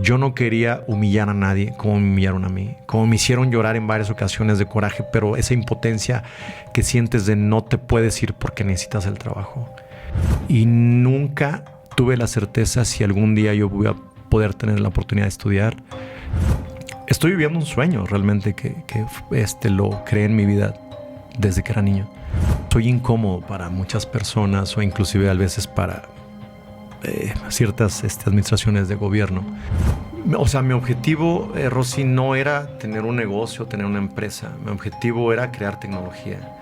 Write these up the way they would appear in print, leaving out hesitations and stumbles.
yo no quería humillar a nadie como me humillaron a mí, como me hicieron llorar en varias ocasiones de coraje, pero esa impotencia que sientes de no te puedes ir porque necesitas el trabajo. Y nunca tuve la certeza si algún día yo voy a poder tener la oportunidad de estudiar. Estoy viviendo un sueño realmente que lo creé en mi vida desde que era niño. Soy incómodo para muchas personas o inclusive a veces para ciertas administraciones de gobierno. O sea, mi objetivo, Rosy, no era tener un negocio, tener una empresa. Mi objetivo era crear tecnología.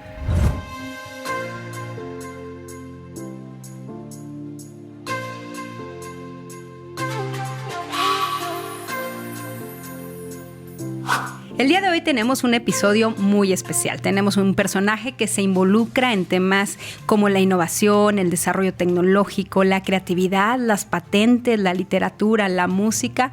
El día de hoy tenemos un episodio muy especial. Tenemos un personaje que se involucra en temas como la innovación, el desarrollo tecnológico, la creatividad, las patentes, la literatura, la música,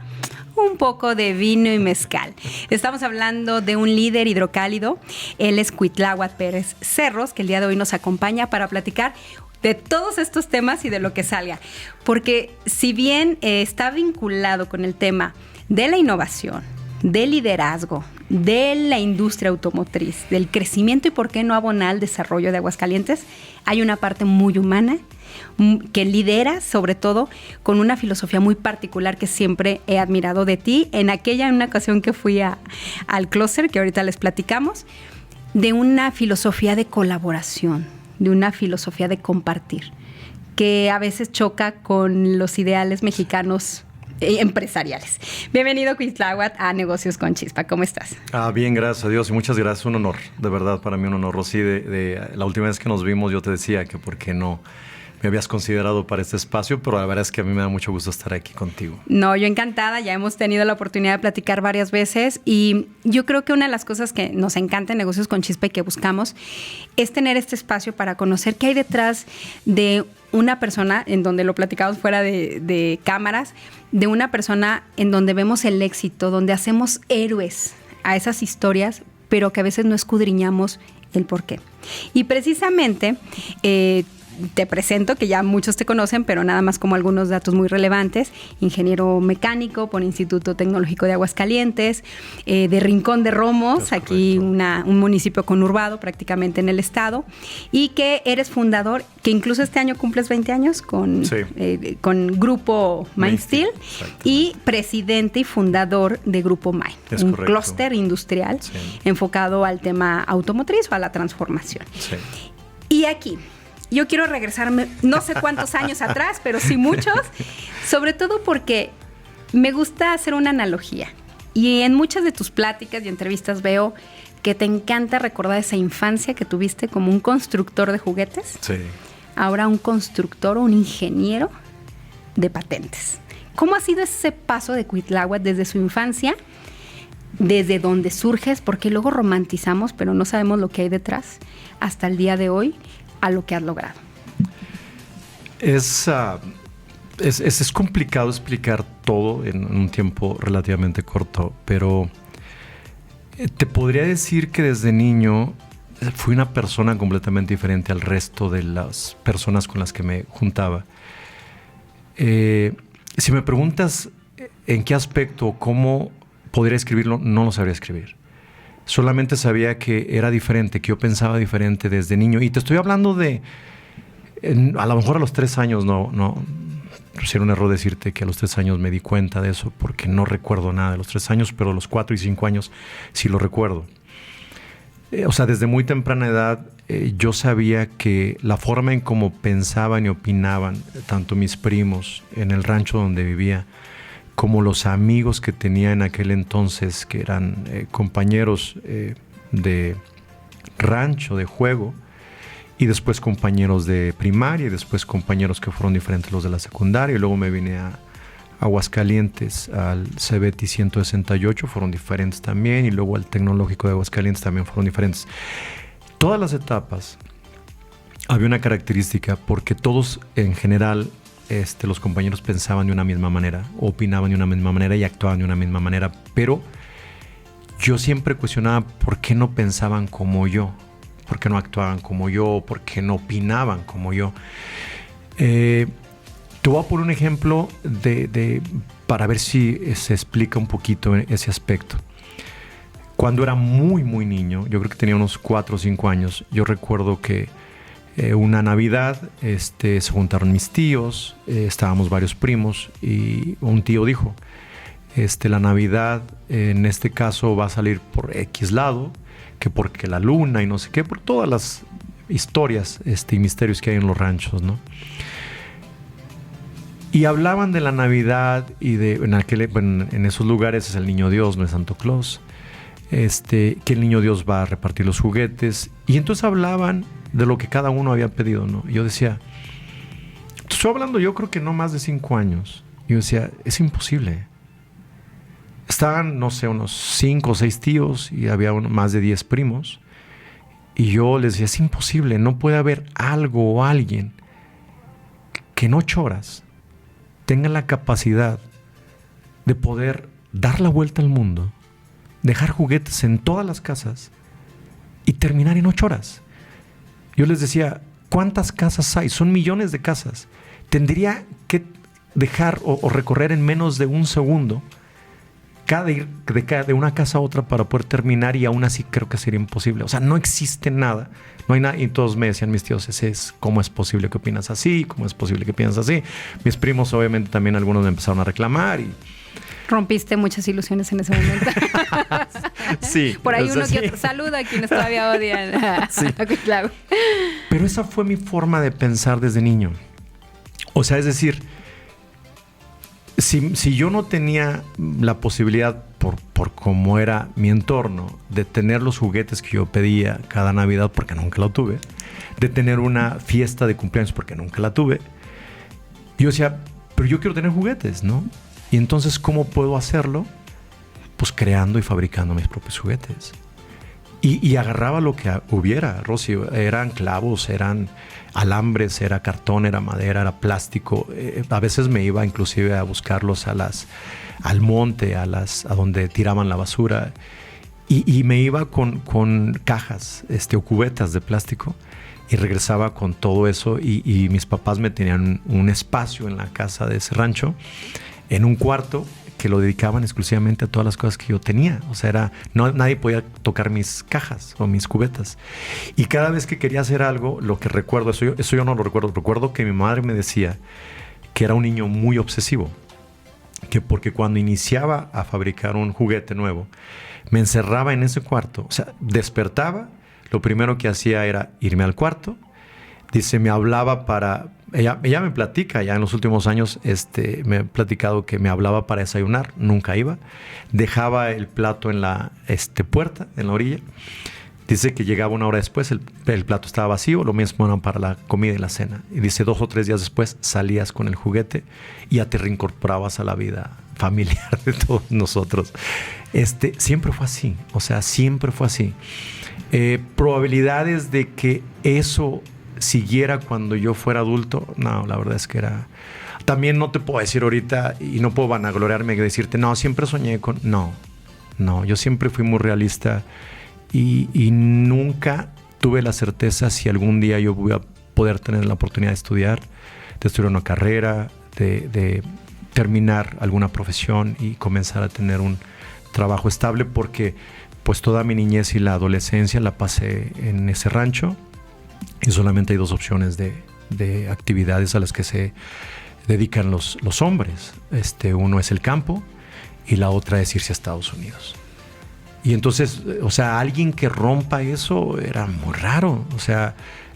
un poco de vino y mezcal. Estamos hablando de un líder hidrocálido. Él es Cuitláhuac Pérez Cerros, que el día de hoy nos acompaña para platicar de todos estos temas y de lo que salga. Porque si bien está vinculado con el tema de la innovación, del liderazgo, de la industria automotriz, del crecimiento y por qué no abonar al desarrollo de Aguascalientes, hay una parte muy humana que lidera, sobre todo con una filosofía muy particular que siempre he admirado de ti. En una ocasión que fui al clúster, que ahorita les platicamos, de una filosofía de colaboración, de una filosofía de compartir, que a veces choca con los ideales mexicanos empresariales. Bienvenido, Cuitláhuac, a Negocios con Chispa. ¿Cómo estás? Bien, gracias a Dios y muchas gracias. Un honor, de verdad, para mí un honor. Rosy, la última vez que nos vimos yo te decía que por qué no me habías considerado para este espacio, pero la verdad es que a mí me da mucho gusto estar aquí contigo. No, yo encantada. Ya hemos tenido la oportunidad de platicar varias veces y yo creo que una de las cosas que nos encanta en Negocios con Chispa y que buscamos es tener este espacio para conocer qué hay detrás de una persona, en donde lo platicamos fuera de cámaras, de una persona en donde vemos el éxito, donde hacemos héroes a esas historias, pero que a veces no escudriñamos el porqué. Y precisamente te presento, que ya muchos te conocen, pero nada más como algunos datos muy relevantes: ingeniero mecánico por Instituto Tecnológico de Aguascalientes, de Rincón de Romos, aquí un municipio conurbado prácticamente en el estado, y que eres fundador, que incluso este año cumples 20 años con Grupo Mindsteel, y presidente y fundador de Grupo Mind, un clúster industrial enfocado al tema automotriz o a la transformación. Sí. Y aquí yo quiero regresarme no sé cuántos años atrás, pero sí muchos, sobre todo porque me gusta hacer una analogía. Y en muchas de tus pláticas y entrevistas veo que te encanta recordar esa infancia que tuviste como un constructor de juguetes. Sí. Ahora un constructor o un ingeniero de patentes. ¿Cómo ha sido ese paso de Cuitláhuac desde su infancia, desde donde surges, porque luego romantizamos, pero no sabemos lo que hay detrás, hasta el día de hoy, a lo que has logrado? Es complicado explicar todo en un tiempo relativamente corto, pero te podría decir que desde niño fui una persona completamente diferente al resto de las personas con las que me juntaba. Si me preguntas en qué aspecto o cómo podría escribirlo, no lo sabría escribir. Solamente sabía que era diferente, que yo pensaba diferente desde niño. Y te estoy hablando a lo mejor a los 3 años, no sería un error decirte que a los 3 años me di cuenta de eso, porque no recuerdo nada de los 3 años, pero a los 4 y 5 años sí lo recuerdo. O sea, desde muy temprana edad yo sabía que la forma en cómo pensaban y opinaban, tanto mis primos en el rancho donde vivía, como los amigos que tenía en aquel entonces, que eran compañeros de rancho, de juego, y después compañeros de primaria, y después compañeros que fueron diferentes los de la secundaria, y luego me vine a Aguascalientes, al CBT 168, fueron diferentes también, y luego al Tecnológico de Aguascalientes también fueron diferentes. Todas las etapas había una característica, porque todos en general los compañeros pensaban de una misma manera, opinaban de una misma manera y actuaban de una misma manera, pero yo siempre cuestionaba por qué no pensaban como yo, por qué no actuaban como yo, por qué no opinaban como yo. Te voy a poner un ejemplo de para ver si se explica un poquito ese aspecto. Cuando era muy, muy niño, yo creo que tenía unos 4 o 5 años, yo recuerdo que una Navidad se juntaron mis tíos, estábamos varios primos y un tío dijo, la Navidad en este caso va a salir por X lado, que porque la luna y no sé qué, por todas las historias y misterios que hay en los ranchos, ¿no? Y hablaban de la Navidad y en esos lugares es el Niño Dios, no es Santo Claus. Que el Niño Dios va a repartir los juguetes. Y entonces hablaban de lo que cada uno había pedido, ¿no? Y yo decía, estoy hablando yo creo que no más de 5 años. Y yo decía, es imposible. Estaban, no sé, unos 5 o 6 tíos y había más de 10 primos. Y yo les decía, es imposible, no puede haber algo o alguien que en 8 horas tenga la capacidad de poder dar la vuelta al mundo, dejar juguetes en todas las casas y terminar en 8 horas. Yo les decía, ¿cuántas casas hay? Son millones de casas. Tendría que dejar o recorrer en menos de un segundo de una casa a otra para poder terminar, y aún así creo que sería imposible. O sea, no existe nada, no hay nada. Y todos me decían, mis tíos, ¿cómo es posible que opinas así? ¿Cómo es posible que piensas así? Mis primos obviamente también, algunos me empezaron a reclamar y... Rompiste muchas ilusiones en ese momento. Sí. Por ahí uno sí. que otro saluda a quienes todavía odian. Sí. Claro. Pero esa fue mi forma de pensar desde niño. O sea, es decir, si yo no tenía la posibilidad, por cómo era mi entorno, de tener los juguetes que yo pedía cada Navidad, porque nunca lo tuve, de tener una fiesta de cumpleaños, porque nunca la tuve, yo decía, pero yo quiero tener juguetes, ¿no? Y entonces, ¿cómo puedo hacerlo? Pues creando y fabricando mis propios juguetes. Y agarraba lo que hubiera, Rosy. Eran clavos, eran alambres, era cartón, era madera, era plástico. A veces me iba inclusive a buscarlos al monte, a donde tiraban la basura. Y me iba con cajas o cubetas de plástico y regresaba con todo eso. Y mis papás me tenían un espacio en la casa de ese rancho, en un cuarto, que lo dedicaban exclusivamente a todas las cosas que yo tenía. O sea, nadie podía tocar mis cajas o mis cubetas. Y cada vez que quería hacer algo, lo que recuerdo, eso yo no lo recuerdo. Recuerdo que mi madre me decía que era un niño muy obsesivo. Que porque cuando iniciaba a fabricar un juguete nuevo, me encerraba en ese cuarto. O sea, despertaba, lo primero que hacía era irme al cuarto. Dice, me hablaba para... Ella me platica, ya en los últimos años me ha platicado que me hablaba para desayunar, nunca iba. Dejaba el plato en la puerta, en la orilla. Dice que llegaba 1 hora después, el plato estaba vacío, lo mismo era para la comida y la cena. Y dice, 2 o 3 días después salías con el juguete y ya te reincorporabas a la vida familiar de todos nosotros. Siempre fue así, o sea, siempre fue así. Probabilidades de que eso siguiera cuando yo fuera adulto, no, la verdad es que era... También no te puedo decir ahorita, y no puedo vanagloriarme y decirte, no, siempre soñé con... No, yo siempre fui muy realista y nunca tuve la certeza si algún día yo voy a poder tener la oportunidad de estudiar una carrera, de terminar alguna profesión y comenzar a tener un trabajo estable, porque pues toda mi niñez y la adolescencia la pasé en ese rancho. Y solamente hay 2 opciones de actividades a las que se dedican los hombres. Uno es el campo y la otra es irse a Estados Unidos. Y entonces, o sea, alguien que rompa eso era muy raro. O sea,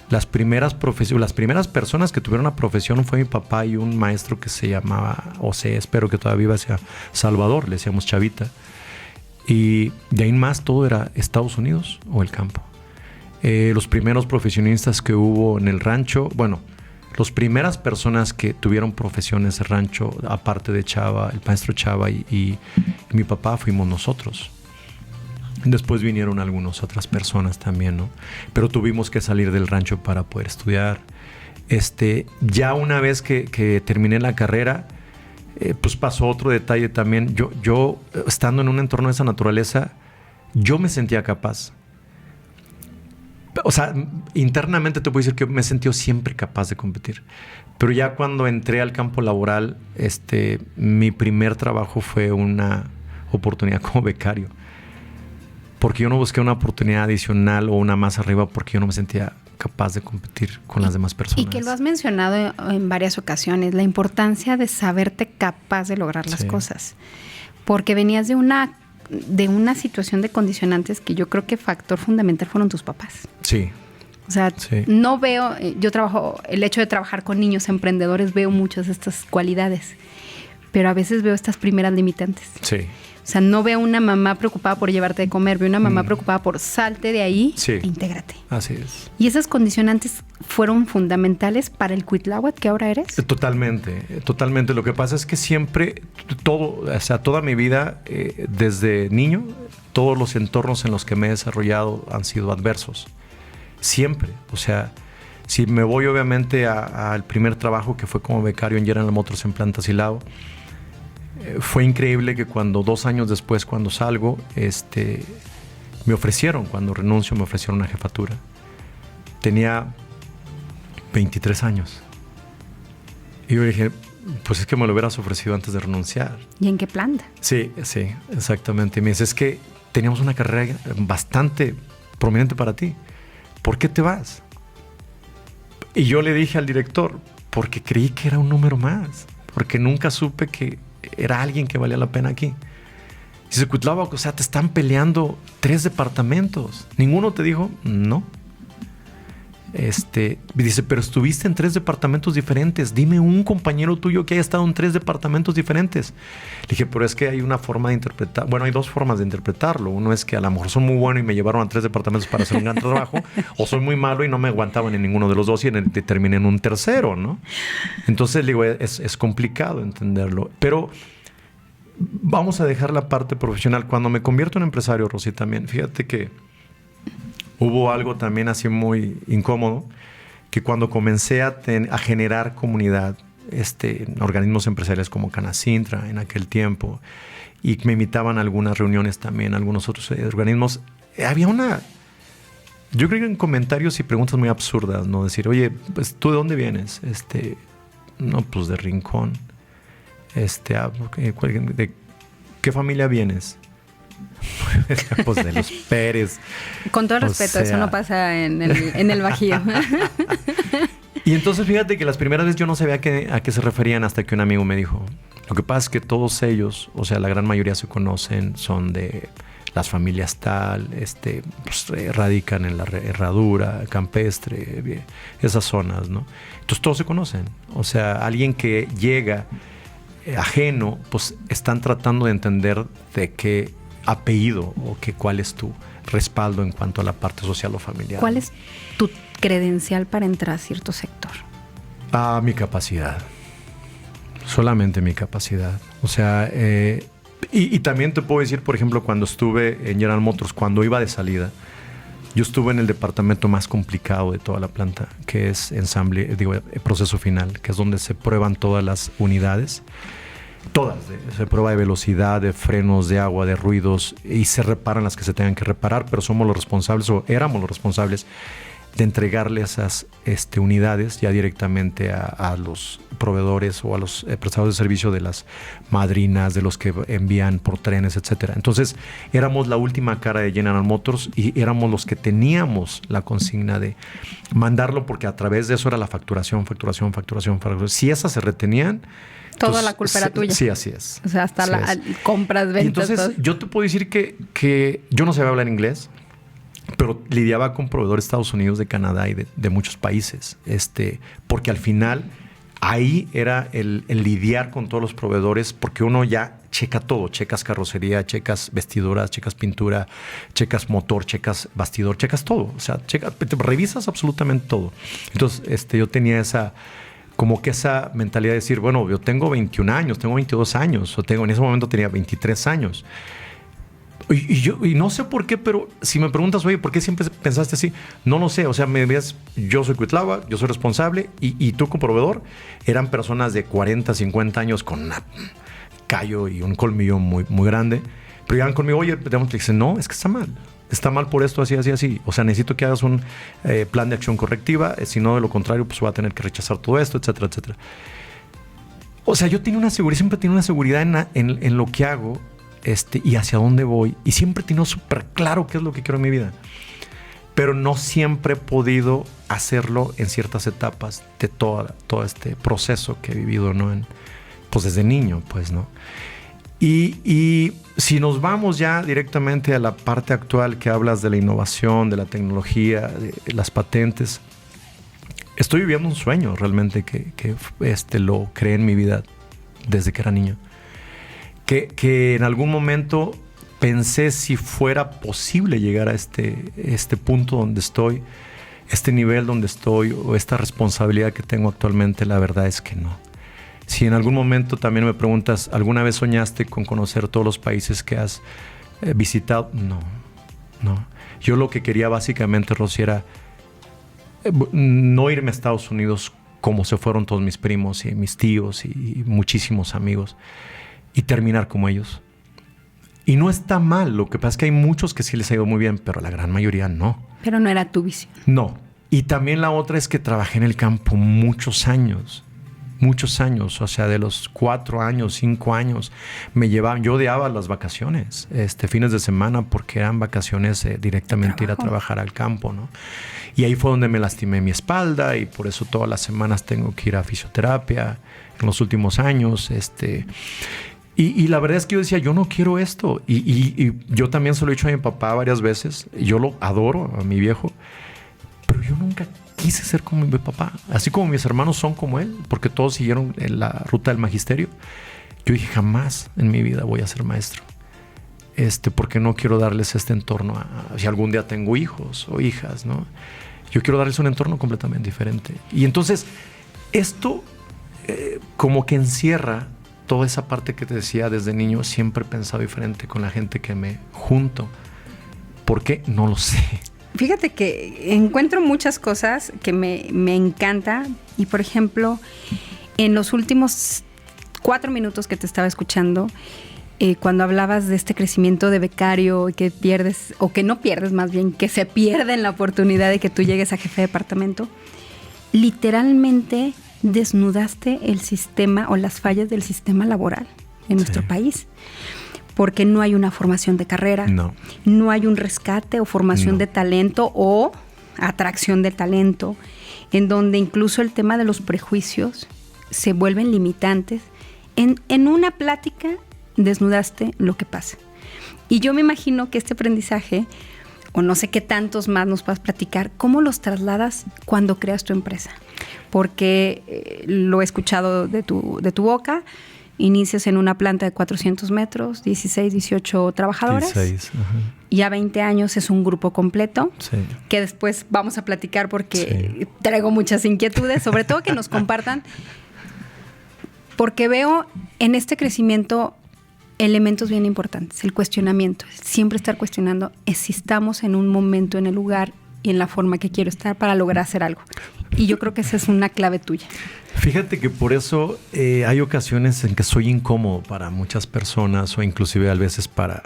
las primeras personas que tuvieron una profesión fue mi papá y un maestro que se llamaba, espero que todavía viva, sea Salvador, le decíamos Chavita. Y de ahí en más todo era Estados Unidos o el campo. Los primeros profesionistas que hubo en el rancho, bueno, las primeras personas que tuvieron profesiones de rancho, aparte de Chava, el maestro Chava y mi papá, fuimos nosotros. Después vinieron algunas otras personas también, ¿no? Pero tuvimos que salir del rancho para poder estudiar. Ya una vez que terminé la carrera, pues pasó otro detalle también. Yo estando en un entorno de esa naturaleza, yo me sentía capaz. O sea, internamente te puedo decir que me he sentido siempre capaz de competir. Pero ya cuando entré al campo laboral, mi primer trabajo fue una oportunidad como becario. Porque yo no busqué una oportunidad adicional o una más arriba porque yo no me sentía capaz de competir con las demás personas. Y que lo has mencionado en varias ocasiones, la importancia de saberte capaz de lograr las cosas. Porque venías de una situación de condicionantes que yo creo que factor fundamental fueron tus papás. Sí. O sea, no veo, el hecho de trabajar con niños emprendedores, veo muchas de estas cualidades, pero a veces veo estas primeras limitantes. Sí. O sea, no veo una mamá preocupada por llevarte de comer, veo una mamá preocupada por salte de ahí e intégrate. Así es. ¿Y esas condicionantes fueron fundamentales para el Cuitláhuac que ahora eres? Totalmente, totalmente. Lo que pasa es que siempre, toda mi vida, desde niño, todos los entornos en los que me he desarrollado han sido adversos. Siempre. O sea, si me voy obviamente al primer trabajo que fue como becario en General Motors en Planta Silao, fue increíble que 2 años después, cuando salgo, me ofrecieron, cuando renuncio, me ofrecieron una jefatura. Tenía 23 años. Y yo dije, pues es que me lo hubieras ofrecido antes de renunciar. ¿Y en qué planta? Sí, exactamente. Y me dice, es que teníamos una carrera bastante prominente para ti. ¿Por qué te vas? Y yo le dije al director, porque creí que era un número más. Porque nunca supe que era alguien que valía la pena aquí. Dice, Cuitláhuac, o sea, te están peleando 3 departamentos. ¿Ninguno te dijo? No. Dice, pero estuviste en 3 departamentos diferentes. Dime un compañero tuyo que haya estado en 3 departamentos diferentes. Le dije, pero es que hay una forma de interpretar. Bueno, hay 2 formas de interpretarlo. Uno es que a lo mejor soy muy bueno y me llevaron a 3 departamentos para hacer un gran trabajo. O soy muy malo y no me aguantaban en ninguno de los 2 y terminé en un tercero, ¿no? Entonces, digo, es complicado entenderlo. Pero vamos a dejar la parte profesional. Cuando me convierto en empresario, Rosy, también, fíjate que hubo algo también así muy incómodo, que cuando comencé a generar comunidad, en organismos empresariales como Canacintra en aquel tiempo, y me invitaban a algunas reuniones también, algunos otros organismos, había yo creo que en comentarios y preguntas muy absurdas, ¿no? Decir, oye, pues, ¿tú de dónde vienes? No, pues de Rincón. ¿De qué familia vienes? Pues de los Pérez. Con todo respeto, eso no pasa en el Bajío. Y entonces fíjate que las primeras veces yo no sabía a qué se referían hasta que un amigo me dijo, lo que pasa es que todos ellos, o sea, la gran mayoría se conocen, son de las familias tal, pues radican en la Herradura, Campestre, esas zonas, ¿no? Entonces todos se conocen. O sea, alguien que llega ajeno, pues están tratando de entender de qué apellido o cuál es tu respaldo en cuanto a la parte social o familiar. ¿Cuál es tu credencial para entrar a cierto sector? Mi capacidad. Solamente mi capacidad. O sea, y también te puedo decir, por ejemplo, cuando estuve en General Motors, cuando iba de salida, yo estuve en el departamento más complicado de toda la planta, que es proceso final, que es donde se prueban todas las unidades. Todas, se prueba de velocidad, de frenos, de agua, de ruidos, y se reparan las que se tengan que reparar, pero somos los responsables, o éramos los responsables, de entregarle esas unidades ya directamente a los proveedores o a los prestadores de servicio de las madrinas, de los que envían por trenes, etcétera. Entonces, éramos la última cara de General Motors y éramos los que teníamos la consigna de mandarlo, porque a través de eso era la facturación. Si esas se retenían, toda la culpa era tuya. Sí, así es. O sea, hasta compras, ventas. Y entonces, todo. Yo te puedo decir que yo no sabía hablar inglés, pero lidiaba con proveedores de Estados Unidos, de Canadá y de muchos países. Porque al final, ahí era el lidiar con todos los proveedores, porque uno ya checa todo. Checas carrocería, checas vestiduras, checas pintura, checas motor, checas bastidor, checas todo. O sea, revisas absolutamente todo. Entonces, yo tenía esa mentalidad de decir, bueno, yo tengo 21 años, tengo 22 años, en ese momento tenía 23 años. Y no sé por qué, pero si me preguntas, oye, ¿por qué siempre pensaste así? No lo sé, o sea, me ves, yo soy Cuitláhuac, yo soy responsable, y tú como proveedor, eran personas de 40, 50 años con un callo y un colmillo muy, muy grande, pero llegan conmigo, oye, te dicen, no, es que está mal. está mal por esto, así, así, así. O sea, necesito que hagas un plan de acción correctiva, si no, de lo contrario, pues voy a tener que rechazar todo esto, etcétera, etcétera. O sea, yo tenía una seguridad, siempre he tenido una seguridad en lo que hago, y hacia dónde voy, y siempre he tenido súper claro qué es lo que quiero en mi vida. Pero no siempre he podido hacerlo en ciertas etapas de todo este proceso que he vivido, ¿no? Pues desde niño, pues, ¿no? Y si nos vamos ya directamente a la parte actual que hablas de la innovación, de la tecnología, de las patentes, estoy viviendo un sueño realmente que lo creé en mi vida desde que era niño. Que en algún momento pensé si fuera posible llegar a este punto donde estoy, este nivel donde estoy o esta responsabilidad que tengo actualmente. La verdad es que no. Si en algún momento también me preguntas, ¿alguna vez soñaste con conocer todos los países que has visitado? No. Yo lo que quería básicamente, Rosy, era no irme a Estados Unidos como se fueron todos mis primos y mis tíos y muchísimos amigos, y terminar como ellos. Y no está mal, lo que pasa es que hay muchos que sí les ha ido muy bien, pero la gran mayoría no. Pero no era tu visión. No. Y también la otra es que trabajé en el campo muchos años, o sea, de los 4 años, 5 años, me llevaban, yo odiaba las vacaciones, fines de semana, porque eran vacaciones directamente ir a trabajar al campo, ¿no? Y ahí fue donde me lastimé mi espalda, y por eso todas las semanas tengo que ir a fisioterapia en los últimos años, Y la verdad es que yo decía, yo no quiero esto. Y yo también se lo he dicho a mi papá varias veces. Yo lo adoro, a mi viejo. Pero yo nunca quise ser como mi papá. Así como mis hermanos son como él, porque todos siguieron en la ruta del magisterio. Yo dije, jamás en mi vida voy a ser maestro. Porque no quiero darles este entorno si algún día tengo hijos o hijas, ¿no? Yo quiero darles un entorno completamente diferente. Y entonces, esto como que encierra toda esa parte que te decía desde niño. Siempre he pensado diferente con la gente que me junto. ¿Por qué? No lo sé. Fíjate que encuentro muchas cosas que me encanta. Y por ejemplo, en los últimos 4 minutos que te estaba escuchando, cuando hablabas de este crecimiento de becario, que pierdes, o que no pierdes más bien, que se pierde en la oportunidad de que tú llegues a jefe de departamento, literalmente desnudaste el sistema o las fallas del sistema laboral en nuestro país, porque no hay una formación de carrera, no hay un rescate o formación de talento o atracción de talento, en donde incluso el tema de los prejuicios se vuelven limitantes. En una plática desnudaste lo que pasa. Y yo me imagino que este aprendizaje, o no sé qué tantos más nos puedas platicar, ¿cómo los trasladas cuando creas tu empresa? Porque lo he escuchado de tu boca. Inicias en una planta de 400 metros, 16, 18 trabajadores. 16, y a 20 años es un grupo completo, que después vamos a platicar porque traigo muchas inquietudes, sobre todo que nos compartan, porque veo en este crecimiento elementos bien importantes. El cuestionamiento, siempre estar cuestionando si estamos en un momento, en el lugar y en la forma que quiero estar para lograr hacer algo. Y yo creo que esa es una clave tuya. Fíjate que por eso hay ocasiones en que soy incómodo para muchas personas, o inclusive a veces para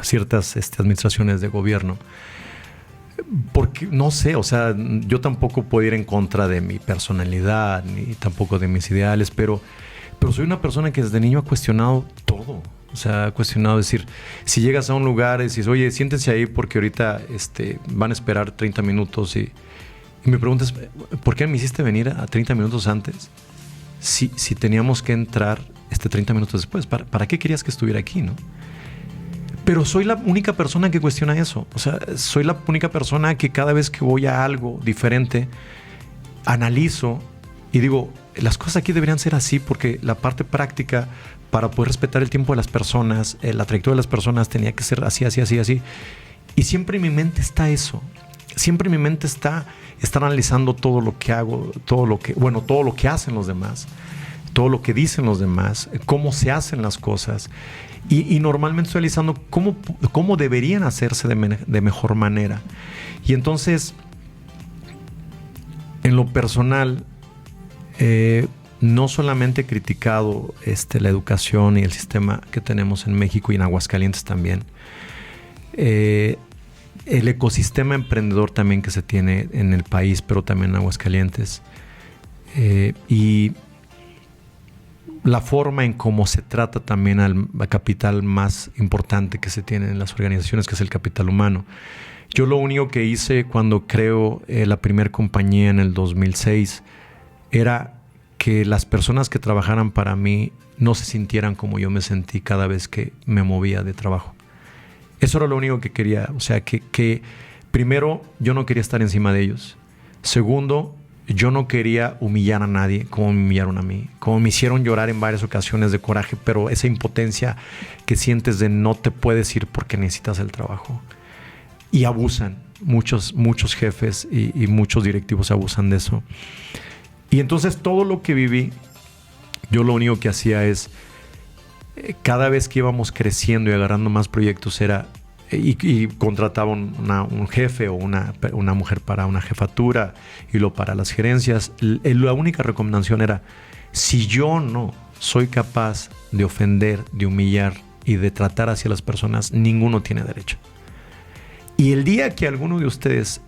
ciertas administraciones de gobierno. Porque no sé, o sea, yo tampoco puedo ir en contra de mi personalidad, ni tampoco de mis ideales, pero soy una persona que desde niño ha cuestionado todo. O sea, ha cuestionado, decir, si llegas a un lugar y dices, oye, siéntense ahí porque ahorita van a esperar 30 minutos y me preguntas, ¿por qué me hiciste venir a 30 minutos antes? Si teníamos que entrar 30 minutos después, ¿para qué querías que estuviera aquí, no? Pero soy la única persona que cuestiona eso. O sea, soy la única persona que cada vez que voy a algo diferente, analizo y digo, las cosas aquí deberían ser así, porque la parte práctica, para poder respetar el tiempo de las personas, la trayectoria de las personas, tenía que ser así, así, así, así. Y siempre en mi mente está eso. Siempre en mi mente está estar analizando todo lo que hago, todo lo que hacen los demás, todo lo que dicen los demás, cómo se hacen las cosas. Y normalmente estoy analizando cómo deberían hacerse de mejor manera. Y entonces, en lo personal, no solamente he criticado la educación y el sistema que tenemos en México y en Aguascalientes también. el ecosistema emprendedor también que se tiene en el país, pero también en Aguascalientes. Y la forma en cómo se trata también al capital más importante que se tiene en las organizaciones, que es el capital humano. Yo lo único que hice cuando creo la primera compañía en el 2006 era que las personas que trabajaran para mí no se sintieran como yo me sentí cada vez que me movía de trabajo. Eso era lo único que quería. O sea, que primero, yo no quería estar encima de ellos. Segundo, yo no quería humillar a nadie como me humillaron a mí, como me hicieron llorar en varias ocasiones de coraje, pero esa impotencia que sientes de no te puedes ir porque necesitas el trabajo. Y abusan, muchos jefes y muchos directivos abusan de eso. Y entonces todo lo que viví, yo lo único que hacía es, cada vez que íbamos creciendo y agarrando más proyectos era, y contrataba un jefe o una mujer para una jefatura y lo para las gerencias, la única recomendación era, si yo no soy capaz de ofender, de humillar y de tratar hacia las personas, ninguno tiene derecho. Y el día que alguno de ustedes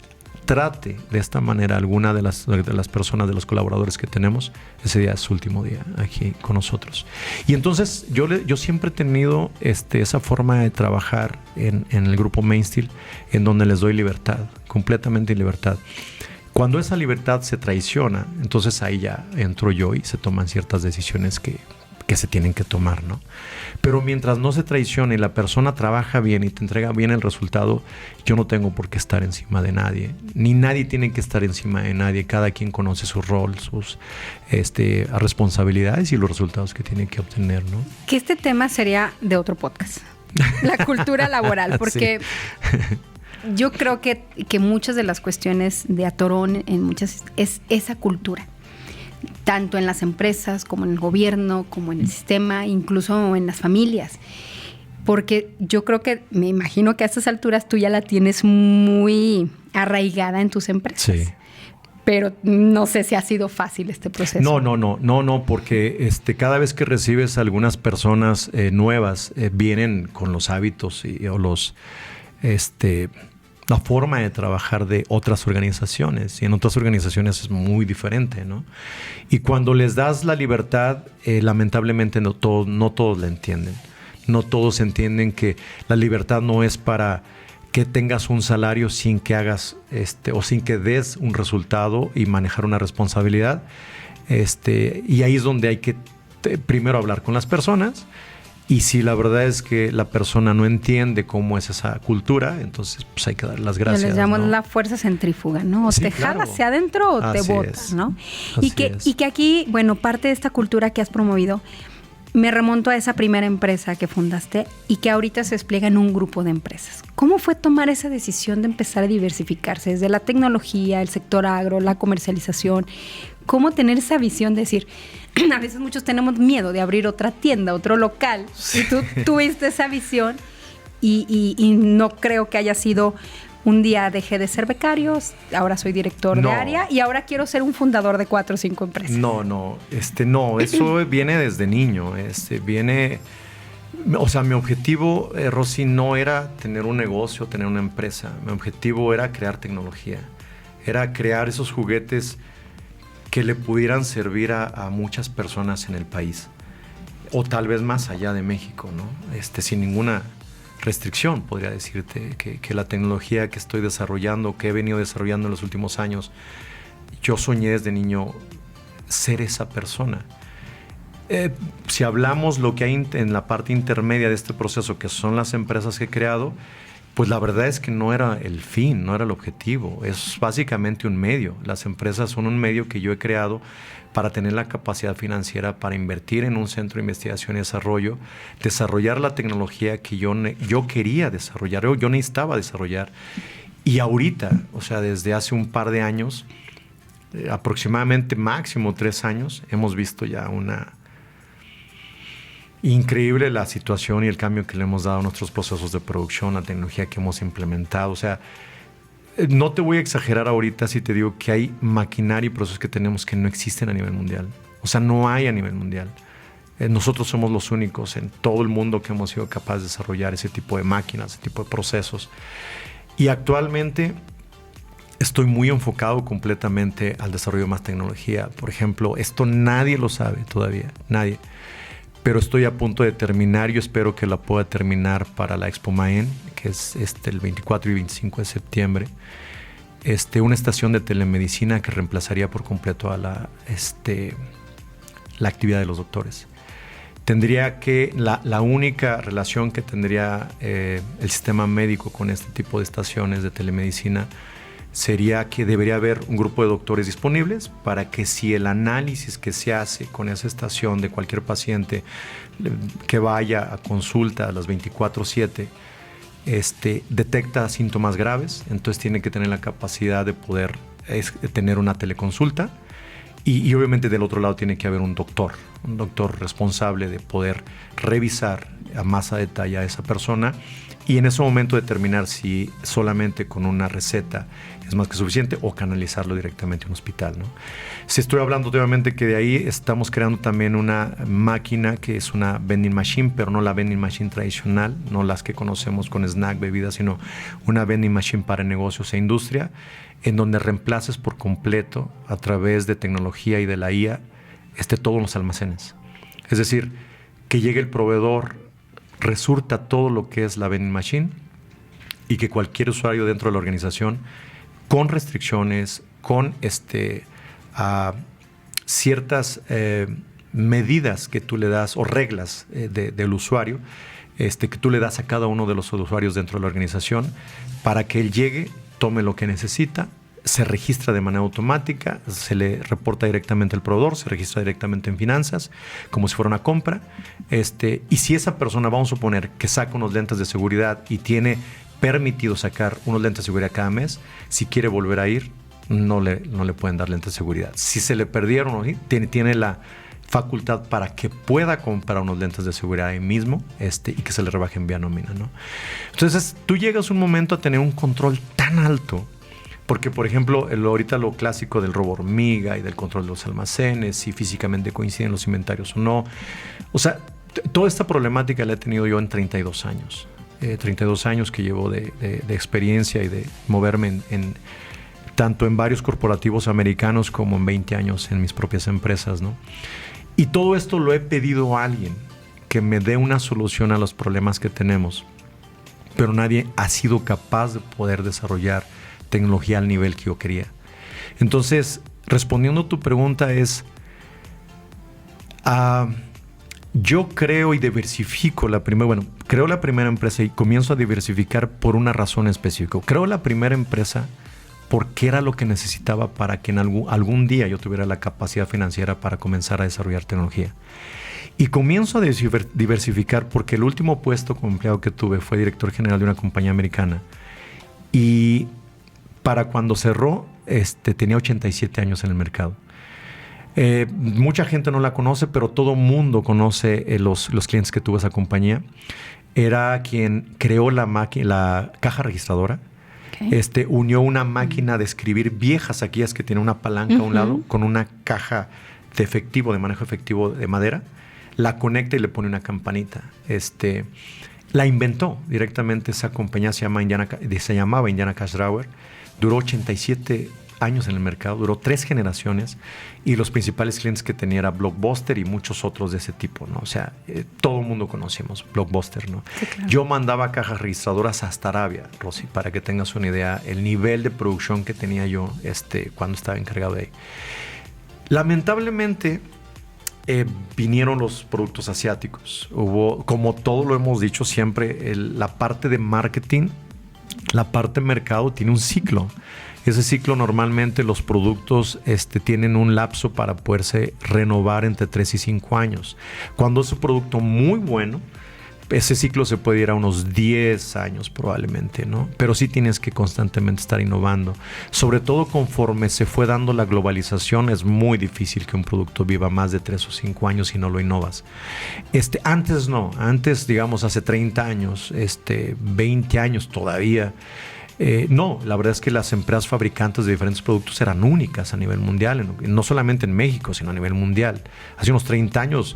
trate de esta manera a alguna de las personas, de los colaboradores que tenemos, ese día es su último día aquí con nosotros. Y entonces yo siempre he tenido esa forma de trabajar en el grupo Mainsteel, en donde les doy libertad, completamente libertad. Cuando esa libertad se traiciona, entonces ahí ya entro yo y se toman ciertas decisiones que se tienen que tomar, ¿no? Pero mientras no se traicione y la persona trabaja bien y te entrega bien el resultado, yo no tengo por qué estar encima de nadie. Ni nadie tiene que estar encima de nadie. Cada quien conoce su rol, sus responsabilidades y los resultados que tiene que obtener, ¿no? Que este tema sería de otro podcast. La cultura laboral, porque sí. Yo creo que muchas de las cuestiones de atorón en muchas es esa cultura. Tanto en las empresas, como en el gobierno, como en el sistema, incluso en las familias. Porque yo creo que, me imagino que a estas alturas tú ya la tienes muy arraigada en tus empresas. Sí. Pero no sé si ha sido fácil este proceso. No, porque cada vez que recibes algunas personas nuevas, vienen con los hábitos o los... la forma de trabajar de otras organizaciones, y en otras organizaciones es muy diferente, ¿no? Y cuando les das la libertad, lamentablemente no todos la entienden. No todos entienden que la libertad no es para que tengas un salario sin que hagas o sin que des un resultado y manejar una responsabilidad. Y ahí es donde hay que primero hablar con las personas. Y si la verdad es que la persona no entiende cómo es esa cultura, entonces pues hay que dar las gracias. Les llamo, ¿no? La fuerza centrífuga, ¿no? O sí, te jala hacia adentro o así te botas, ¿no? Y que aquí, bueno, parte de esta cultura que has promovido, me remonto a esa primera empresa que fundaste y que ahorita se despliega en un grupo de empresas. ¿Cómo fue tomar esa decisión de empezar a diversificarse desde la tecnología, el sector agro, la comercialización? ¿Cómo tener esa visión de decir, a veces muchos tenemos miedo de abrir otra tienda, otro local, sí. Y tú tuviste esa visión y no creo que haya sido un día dejé de ser becario, ahora soy director de área y ahora quiero ser un fundador de 4 o 5 empresas? No, eso viene desde niño, o sea, mi objetivo, Rosy, no era tener un negocio, tener una empresa. Mi objetivo era crear tecnología, era crear esos juguetes que le pudieran servir a muchas personas en el país, o tal vez más allá de México, ¿no? Sin ninguna restricción, podría decirte que la tecnología que estoy desarrollando, que he venido desarrollando en los últimos años, yo soñé desde niño ser esa persona. Si hablamos lo que hay en la parte intermedia de este proceso, que son las empresas que he creado, pues la verdad es que no era el fin, no era el objetivo. Es básicamente un medio. Las empresas son un medio que yo he creado para tener la capacidad financiera para invertir en un centro de investigación y desarrollo, desarrollar la tecnología que yo quería desarrollar, yo necesitaba desarrollar. Y ahorita, o sea, desde hace un par de años, aproximadamente máximo 3 años, hemos visto ya increíble la situación y el cambio que le hemos dado a nuestros procesos de producción, la tecnología que hemos implementado. O sea, no te voy a exagerar ahorita si te digo que hay maquinaria y procesos que tenemos que no existen a nivel mundial. O sea, no hay a nivel mundial. Nosotros somos los únicos en todo el mundo que hemos sido capaces de desarrollar ese tipo de máquinas, ese tipo de procesos. Y actualmente estoy muy enfocado completamente al desarrollo de más tecnología. Por ejemplo, esto nadie lo sabe todavía, nadie. Pero estoy a punto de terminar, yo espero que la pueda terminar para la Expo Maen, que es el 24 y 25 de septiembre. Una estación de telemedicina que reemplazaría por completo a la actividad de los doctores. Tendría que, la única relación que tendría el sistema médico con este tipo de estaciones de telemedicina sería que debería haber un grupo de doctores disponibles para que si el análisis que se hace con esa estación de cualquier paciente que vaya a consulta a las 24/7 detecta síntomas graves, entonces tiene que tener la capacidad de poder tener una teleconsulta y obviamente del otro lado tiene que haber un doctor responsable de poder revisar a más a detalle a esa persona y en ese momento determinar si solamente con una receta es más que suficiente o canalizarlo directamente a un hospital, ¿no? Si estoy hablando obviamente que de ahí estamos creando también una máquina que es una vending machine, pero no la vending machine tradicional, no las que conocemos con snack, bebidas, sino una vending machine para negocios e industria, en donde reemplaces por completo a través de tecnología y de la IA todos los almacenes. Es decir, que llegue el proveedor, resurta todo lo que es la vending machine y que cualquier usuario dentro de la organización con restricciones, con ciertas medidas que tú le das o reglas del usuario que tú le das a cada uno de los usuarios dentro de la organización para que él llegue, tome lo que necesita, se registra de manera automática, se le reporta directamente al proveedor, se registra directamente en finanzas, como si fuera una compra. Y si esa persona, vamos a suponer, que saca unos lentes de seguridad y tiene permitido sacar unos lentes de seguridad cada mes, si quiere volver a ir, no le pueden dar lentes de seguridad. Si se le perdieron, tiene la facultad para que pueda comprar unos lentes de seguridad ahí mismo y que se le rebajen vía nómina, ¿no? Entonces, tú llegas un momento a tener un control tan alto. Porque, por ejemplo, ahorita lo clásico del robo hormiga y del control de los almacenes, si físicamente coinciden los inventarios o no. O sea, toda esta problemática la he tenido yo en 32 años. 32 años que llevo de experiencia y de moverme tanto en varios corporativos americanos como en 20 años en mis propias empresas, ¿no? Y todo esto lo he pedido a alguien que me dé una solución a los problemas que tenemos. Pero nadie ha sido capaz de poder desarrollar tecnología al nivel que yo quería. Entonces, respondiendo a tu pregunta yo creo y diversifico creo la primera empresa y comienzo a diversificar por una razón específica. Creo la primera empresa porque era lo que necesitaba para que en algún día yo tuviera la capacidad financiera para comenzar a desarrollar tecnología. Y comienzo a diversificar porque el último puesto como empleado que tuve fue director general de una compañía americana. Y para cuando cerró, tenía 87 años en el mercado. Mucha gente no la conoce, pero todo mundo conoce los clientes que tuvo esa compañía. Era quien creó la caja registradora. Okay. Unió una máquina de escribir viejas, aquellas que tienen una palanca a un lado, con una caja de manejo efectivo de madera. La conecta y le pone una campanita. La inventó directamente esa compañía, se llamaba Indiana Cash Drawer. Duró 87 años en el mercado, duró 3 generaciones y los principales clientes que tenía era Blockbuster y muchos otros de ese tipo, ¿no? O sea, todo el mundo conocemos Blockbuster, ¿no? Sí, claro. Yo mandaba cajas registradoras hasta Arabia, Rosy, para que tengas una idea, el nivel de producción que tenía yo cuando estaba encargado de ahí. Lamentablemente, vinieron los productos asiáticos. Hubo, como todo lo hemos dicho siempre, la parte de marketing, la parte de mercado tiene un ciclo. Ese ciclo normalmente los productos tienen un lapso para poderse renovar entre 3 y 5 años. Cuando es un producto muy bueno, ese ciclo se puede ir a unos 10 años probablemente, ¿no? Pero sí tienes que constantemente estar innovando. Sobre todo conforme se fue dando la globalización, es muy difícil que un producto viva más de 3 o 5 años si no lo innovas. Antes no, digamos hace 30 años, 20 años todavía. No, la verdad es que las empresas fabricantes de diferentes productos eran únicas a nivel mundial, no solamente en México, sino a nivel mundial. Hace unos 30 años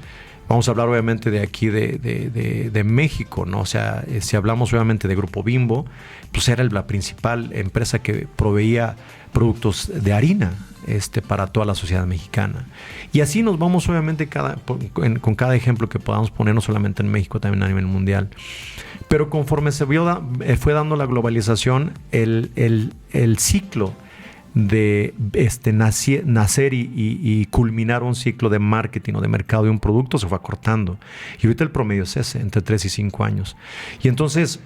Vamos a hablar obviamente de aquí de México, ¿no? O sea, si hablamos obviamente de Grupo Bimbo, pues era la principal empresa que proveía productos de harina para toda la sociedad mexicana. Y así nos vamos obviamente con cada ejemplo que podamos poner, no solamente en México, también a nivel mundial. Pero conforme se fue dando la globalización, el ciclo de nacer y culminar un ciclo de marketing o de mercado de un producto se fue acortando. Y ahorita el promedio es ese, entre 3 y 5 años. Y entonces,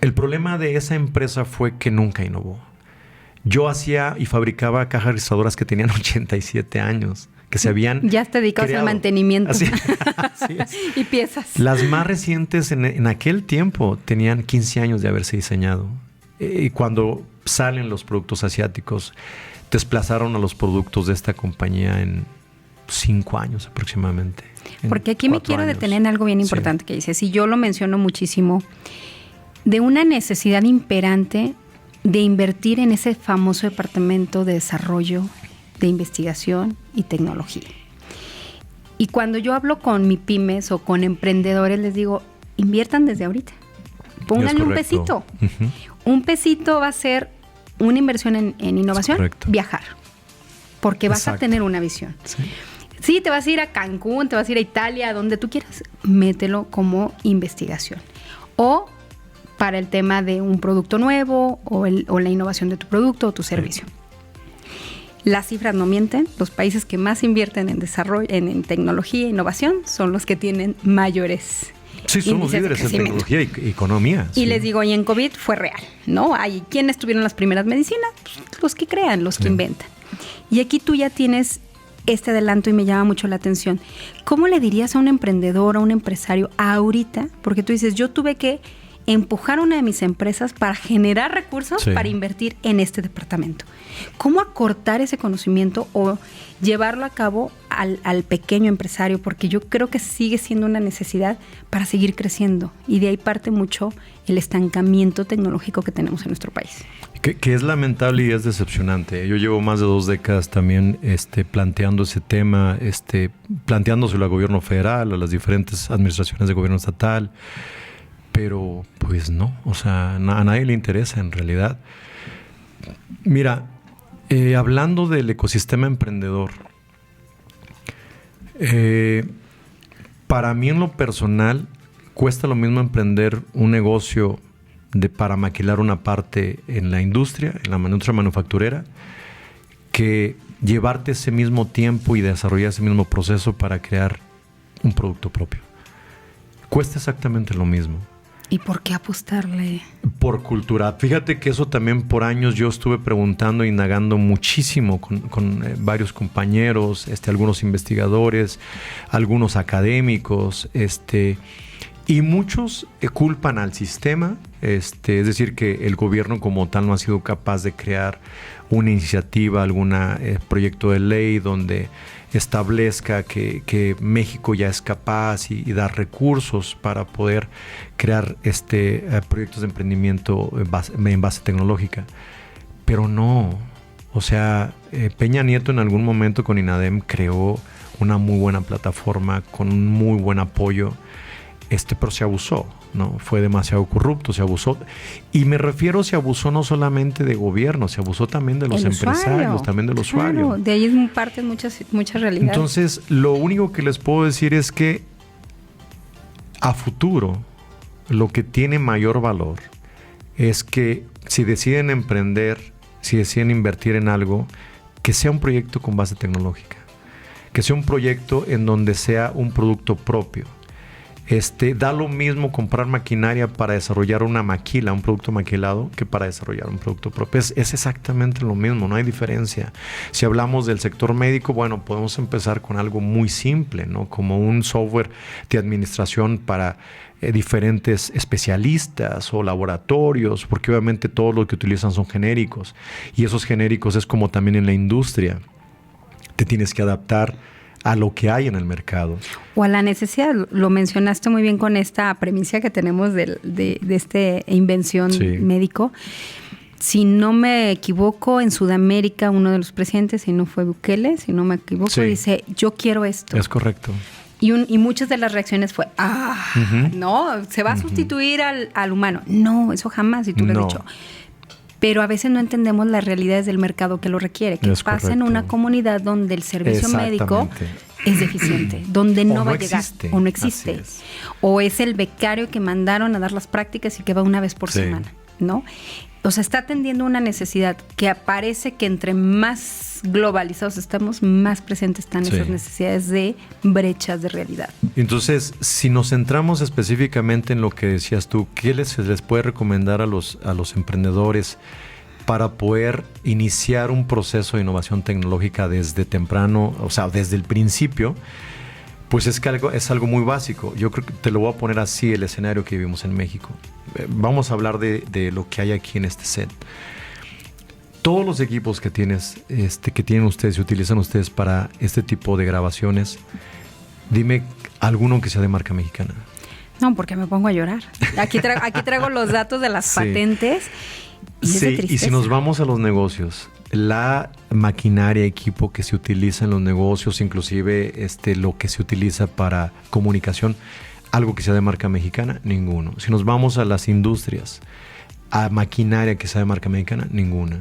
el problema de esa empresa fue que nunca innovó. Yo hacía y fabricaba cajas rizadoras que tenían 87 años, que se habían ya te dedicabas al mantenimiento. Así es. Y piezas. Las más recientes en aquel tiempo tenían 15 años de haberse diseñado. Y cuando salen los productos asiáticos, desplazaron a los productos de esta compañía en 5 años aproximadamente. Porque aquí me quiero detener en algo bien importante que dices, y yo lo menciono muchísimo, de una necesidad imperante de invertir en ese famoso departamento de desarrollo, de investigación y tecnología. Y cuando yo hablo con MIPYMES o con emprendedores, les digo, inviertan desde ahorita. Pónganle un pesito. Uh-huh. Un pesito va a ser una inversión en innovación, viajar. Porque vas a tener una visión. Sí, te vas a ir a Cancún, te vas a ir a Italia, donde tú quieras. Mételo como investigación. O para el tema de un producto nuevo o la innovación de tu producto o tu servicio. Las cifras no mienten. Los países que más invierten en desarrollo, en tecnología e innovación son los que tienen mayores somos líderes en tecnología y economía. Y les digo, y en COVID fue real, ¿no? ¿Quiénes tuvieron las primeras medicinas? Pues los que crean, los que inventan. Y aquí tú ya tienes este adelanto y me llama mucho la atención. ¿Cómo le dirías a un emprendedor, a un empresario ahorita? Porque tú dices, yo tuve que empujar una de mis empresas para generar recursos para invertir en este departamento. ¿Cómo acortar ese conocimiento o llevarlo a cabo al pequeño empresario? Porque yo creo que sigue siendo una necesidad para seguir creciendo y de ahí parte mucho el estancamiento tecnológico que tenemos en nuestro país. Que es lamentable y es decepcionante. Yo llevo más de 2 décadas también planteando ese tema, planteándoselo al gobierno federal, a las diferentes administraciones de gobierno estatal. Pero pues no, o sea, a nadie le interesa en realidad. Mira, hablando del ecosistema emprendedor, para mí en lo personal cuesta lo mismo emprender un negocio para maquilar una parte en la industria, en la industria manufacturera, que llevarte ese mismo tiempo y desarrollar ese mismo proceso para crear un producto propio. Cuesta exactamente lo mismo. ¿Y por qué apostarle? Por cultura. Fíjate que eso también por años yo estuve preguntando, indagando muchísimo con varios compañeros, algunos investigadores, algunos académicos, y muchos culpan al sistema, es decir, que el gobierno como tal no ha sido capaz de crear una iniciativa, algún proyecto de ley donde establezca que México ya es capaz y dar recursos para poder crear proyectos de emprendimiento en base tecnológica. Pero no, o sea, Peña Nieto en algún momento con INADEM creó una muy buena plataforma con un muy buen apoyo, pero se abusó, ¿no? Fue demasiado corrupto, se abusó. Y me refiero, se abusó no solamente de gobierno, se abusó también de los empresarios, también del usuario. Claro, de ahí parten muchas realidades. Entonces, lo único que les puedo decir es que a futuro, lo que tiene mayor valor es que si deciden emprender, si deciden invertir en algo, que sea un proyecto con base tecnológica, que sea un proyecto en donde sea un producto propio. Da lo mismo comprar maquinaria para desarrollar una maquila, un producto maquilado, que para desarrollar un producto propio. Es exactamente lo mismo, no hay diferencia. Si hablamos del sector médico, bueno, podemos empezar con algo muy simple, ¿no? Como un software de administración para diferentes especialistas o laboratorios, porque obviamente todos los que utilizan son genéricos. Y esos genéricos es como también en la industria. Te tienes que adaptar a lo que hay en el mercado. O a la necesidad. Lo mencionaste muy bien con esta premisa que tenemos de esta invención médico. Si no me equivoco, en Sudamérica uno de los presidentes, si no fue Bukele, si no me equivoco, dice, yo quiero esto. Es correcto. Y muchas de las reacciones fue, no, se va a sustituir al humano. No, eso jamás, y tú lo has dicho. Pero a veces no entendemos las realidades del mercado que lo requiere, que pasa en una comunidad donde el servicio médico es deficiente, donde no va a llegar, o no existe, o es el becario que mandaron a dar las prácticas y que va una vez por semana, ¿no? O sea, está atendiendo una necesidad que parece que entre más globalizados estamos, más presentes están esas necesidades de brechas de realidad. Entonces, si nos centramos específicamente en lo que decías tú, ¿qué se les puede recomendar a los emprendedores para poder iniciar un proceso de innovación tecnológica desde temprano, o sea, desde el principio? Pues es que es algo muy básico. Yo creo que te lo voy a poner así, el escenario que vivimos en México. Vamos a hablar de lo que hay aquí en este set. Todos los equipos que tienen ustedes y utilizan ustedes para este tipo de grabaciones, dime alguno que sea de marca mexicana. No, porque me pongo a llorar. Aquí traigo los datos de las patentes. Y si nos vamos a los negocios, la maquinaria, equipo que se utiliza en los negocios, inclusive lo que se utiliza para comunicación, algo que sea de marca mexicana, ninguno. Si nos vamos a las industrias, a maquinaria que sea de marca mexicana, ninguna.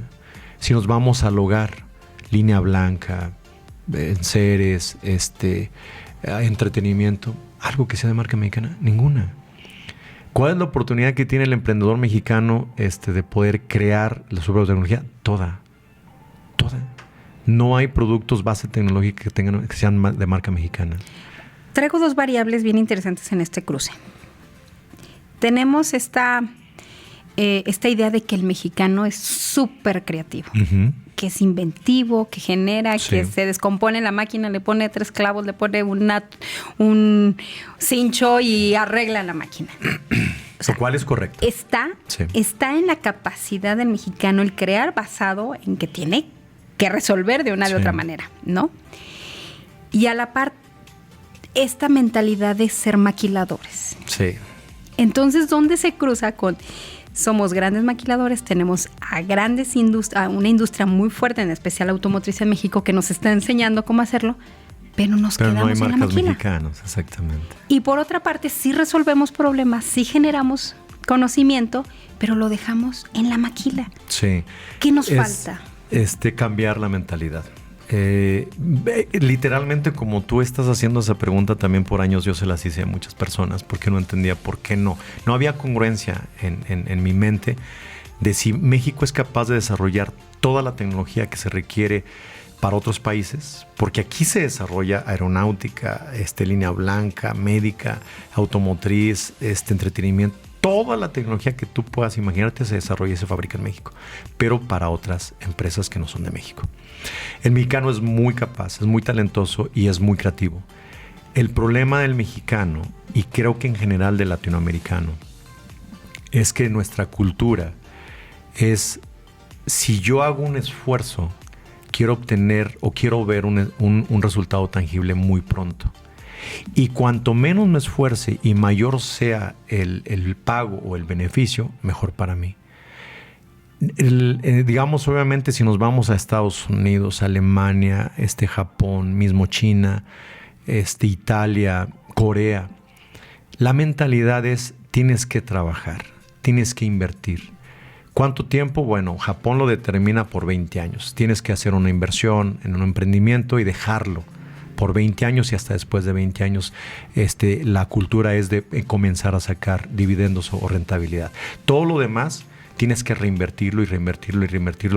Si nos vamos al hogar, línea blanca, enseres, entretenimiento, algo que sea de marca mexicana, ninguna. ¿Cuál es la oportunidad que tiene el emprendedor mexicano de poder crear la supertecnología? Toda. No hay productos base tecnológica que sean de marca mexicana. Traigo dos variables bien interesantes en este cruce. Tenemos esta idea de que el mexicano es súper creativo, que es inventivo, que genera, que se descompone la máquina, le pone 3 clavos, le pone un cincho y arregla la máquina. O sea, ¿cuál es correcto? Está en la capacidad del mexicano el crear basado en que tiene que resolver de una de otra manera, ¿no? Y a la par, esta mentalidad de ser maquiladores. Sí. Entonces, ¿dónde se cruza con... Somos grandes maquiladores, tenemos a una industria muy fuerte, en especial automotriz en México, que nos está enseñando cómo hacerlo, pero quedamos en la máquina. Pero no hay marcas mexicanas, exactamente. Y por otra parte, sí resolvemos problemas, sí generamos conocimiento, pero lo dejamos en la maquila. Sí. ¿Qué nos falta? Cambiar la mentalidad. Literalmente, como tú estás haciendo esa pregunta, también por años yo se las hice a muchas personas porque no entendía por qué no había congruencia en mi mente de si México es capaz de desarrollar toda la tecnología que se requiere para otros países, porque aquí se desarrolla aeronáutica, línea blanca, médica, automotriz, entretenimiento. Toda la tecnología que tú puedas imaginarte se desarrolla y se fabrica en México, pero para otras empresas que no son de México. El mexicano es muy capaz, es muy talentoso y es muy creativo. El problema del mexicano, y creo que en general del latinoamericano, es que nuestra cultura es, si yo hago un esfuerzo, quiero obtener o quiero ver un resultado tangible muy pronto. Y cuanto menos me esfuerce y mayor sea el pago o el beneficio, mejor para mí. Digamos, obviamente, si nos vamos a Estados Unidos, Alemania, Japón, mismo China, Italia, Corea, la mentalidad es: tienes que trabajar, tienes que invertir. ¿Cuánto tiempo? Bueno, Japón lo determina por 20 años. Tienes que hacer una inversión en un emprendimiento y dejarlo por 20 años, y hasta después de 20 años la cultura es de comenzar a sacar dividendos o rentabilidad. Todo lo demás tienes que reinvertirlo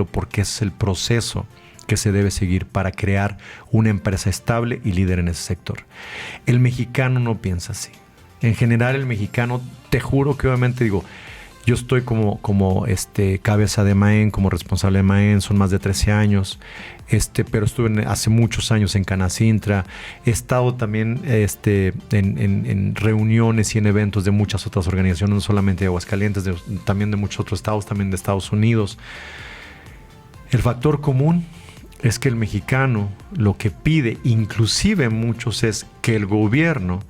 porque es el proceso que se debe seguir para crear una empresa estable y líder en ese sector. El mexicano no piensa así. En general, el mexicano, te juro que obviamente yo estoy como cabeza de Maen, como responsable de Maen, son más de 13 años, pero estuve hace muchos años en Canacintra, he estado también en reuniones y en eventos de muchas otras organizaciones, no solamente de Aguascalientes, también de muchos otros estados, también de Estados Unidos. El factor común es que el mexicano lo que pide, inclusive muchos, es que el gobierno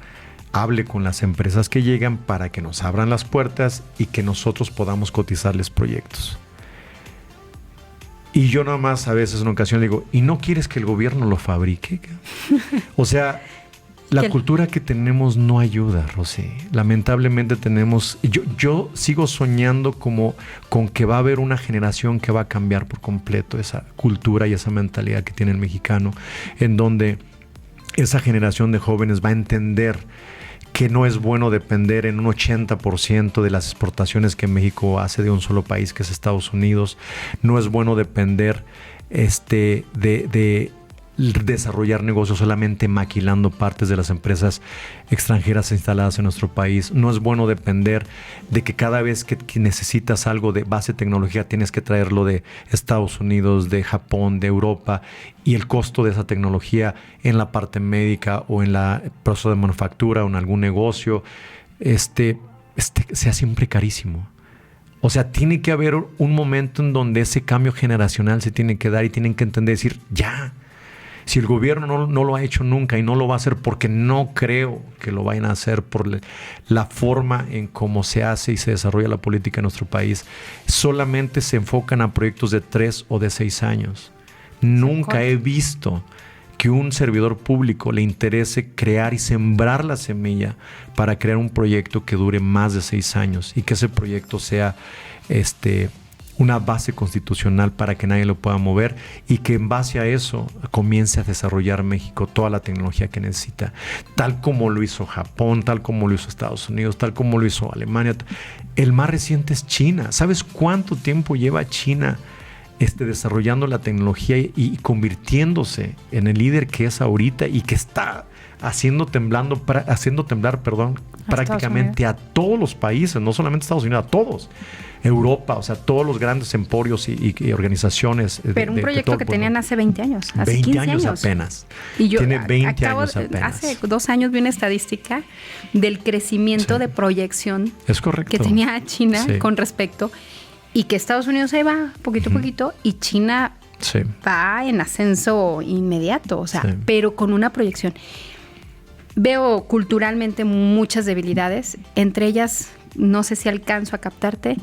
hable con las empresas que llegan para que nos abran las puertas y que nosotros podamos cotizarles proyectos. Y yo nada más a veces en ocasión le digo: ¿y no quieres que el gobierno lo fabrique? O sea, La cultura que tenemos no ayuda, Rosy. Lamentablemente tenemos... Yo sigo soñando como con que va a haber una generación que va a cambiar por completo esa cultura y esa mentalidad que tiene el mexicano, en donde esa generación de jóvenes va a entender que no es bueno depender en un 80% de las exportaciones que México hace de un solo país, que es Estados Unidos. No es bueno depender de desarrollar negocios solamente maquilando partes de las empresas extranjeras instaladas en nuestro país. No es bueno depender de que cada vez que necesitas algo de base tecnología tienes que traerlo de Estados Unidos, de Japón, de Europa, y el costo de esa tecnología en la parte médica o en la proceso de manufactura o en algún negocio sea siempre carísimo. O sea, tiene que haber un momento en donde ese cambio generacional se tiene que dar y tienen que entender, decir, ya. Si el gobierno no lo ha hecho nunca y no lo va a hacer, porque no creo que lo vayan a hacer por la forma en cómo se hace y se desarrolla la política en nuestro país, solamente se enfocan a proyectos de 3 o de 6 años. Nunca he visto que un servidor público le interese crear y sembrar la semilla para crear un proyecto que dure más de 6 años y que ese proyecto sea una base constitucional para que nadie lo pueda mover, y que en base a eso comience a desarrollar México toda la tecnología que necesita, tal como lo hizo Japón, tal como lo hizo Estados Unidos, tal como lo hizo Alemania. El más reciente es China. ¿Sabes cuánto tiempo lleva China desarrollando la tecnología y convirtiéndose en el líder que es ahorita, y que está haciendo temblar prácticamente a todos los países, no solamente Estados Unidos, a todos? Europa, o sea, todos los grandes emporios y organizaciones. Pero un proyecto que tenían hace 20 años, hace 20 15 años apenas. Y yo tiene 20 años apenas. Hace 2 años vi una estadística del crecimiento de proyección que tenía China con respecto, y que Estados Unidos ahí va poquito a poquito, y China va en ascenso inmediato, o sea, pero con una proyección. Veo culturalmente muchas debilidades, entre ellas, no sé si alcanzo a captarte,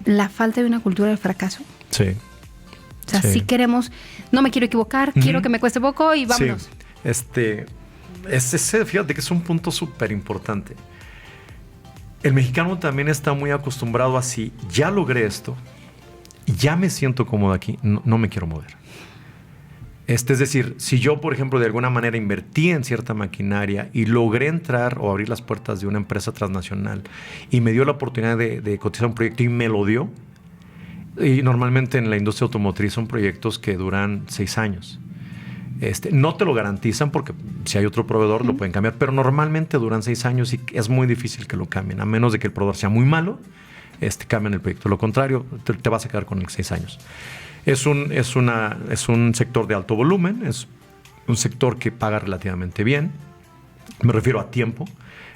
la falta de una cultura del fracaso. Sí. O sea, si queremos, no me quiero equivocar, quiero que me cueste poco y vámonos. Fíjate que es un punto súper importante. El mexicano también está muy acostumbrado a, si ya logré esto, ya me siento cómodo aquí, no me quiero mover. Es decir, si yo, por ejemplo, de alguna manera invertí en cierta maquinaria y logré entrar o abrir las puertas de una empresa transnacional y me dio la oportunidad de cotizar un proyecto y me lo dio, y normalmente en la industria automotriz son proyectos que duran 6 años. No te lo garantizan, porque si hay otro proveedor lo pueden cambiar, pero normalmente duran 6 años y es muy difícil que lo cambien, a menos de que el proveedor sea muy malo, cambian el proyecto. Lo contrario, te vas a quedar con el 6 años. Es un sector de alto volumen, es un sector que paga relativamente bien, me refiero a tiempo.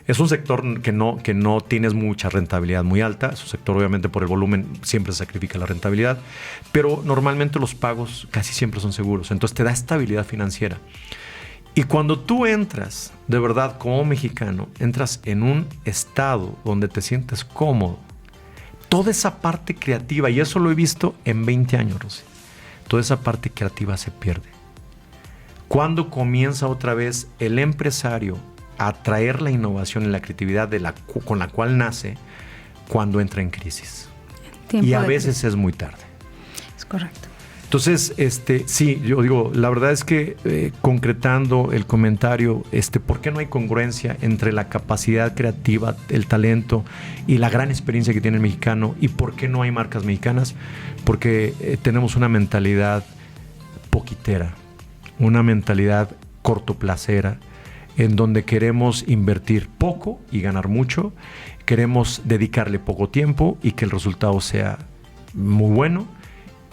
Es un sector que no tienes mucha rentabilidad muy alta. Es un sector, obviamente, por el volumen siempre se sacrifica la rentabilidad, pero normalmente los pagos casi siempre son seguros, entonces te da estabilidad financiera. Y cuando tú entras, de verdad, como mexicano, entras en un estado donde te sientes cómodo, toda esa parte creativa, y eso lo he visto en 20 años, Rosy, toda esa parte creativa se pierde. ¿Cuándo comienza otra vez el empresario a traer la innovación y la creatividad con la cual nace? Cuando entra en crisis. Y a veces es muy tarde. Es correcto. Entonces, sí, yo digo, la verdad es que concretando el comentario, ¿por qué no hay congruencia entre la capacidad creativa, el talento y la gran experiencia que tiene el mexicano? ¿Y por qué no hay marcas mexicanas? Porque tenemos una mentalidad poquitera, una mentalidad cortoplacera, en donde queremos invertir poco y ganar mucho, queremos dedicarle poco tiempo y que el resultado sea muy bueno.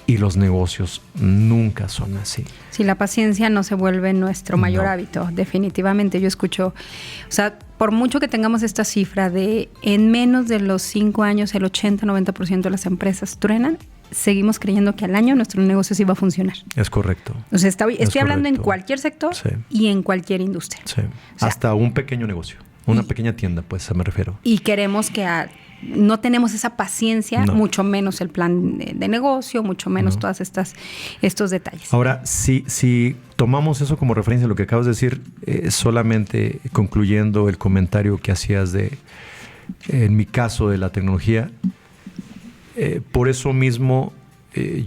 Y los negocios nunca son así. Si la paciencia no se vuelve nuestro mayor hábito, definitivamente. Yo escucho, o sea, por mucho que tengamos esta cifra de en menos de los 5 años el 80-90% de las empresas truenan, seguimos creyendo que al año nuestro negocio sí va a funcionar. Es correcto. O sea, estoy hablando en cualquier sector y en cualquier industria. Sí. O sea, hasta un pequeño negocio, una pequeña tienda, pues, me refiero. Y queremos que no tenemos esa paciencia, No. mucho menos el plan de negocio, mucho menos todas estos detalles. Ahora, si tomamos eso como referencia, lo que acabas de decir, solamente concluyendo el comentario que hacías en mi caso de la tecnología, por eso mismo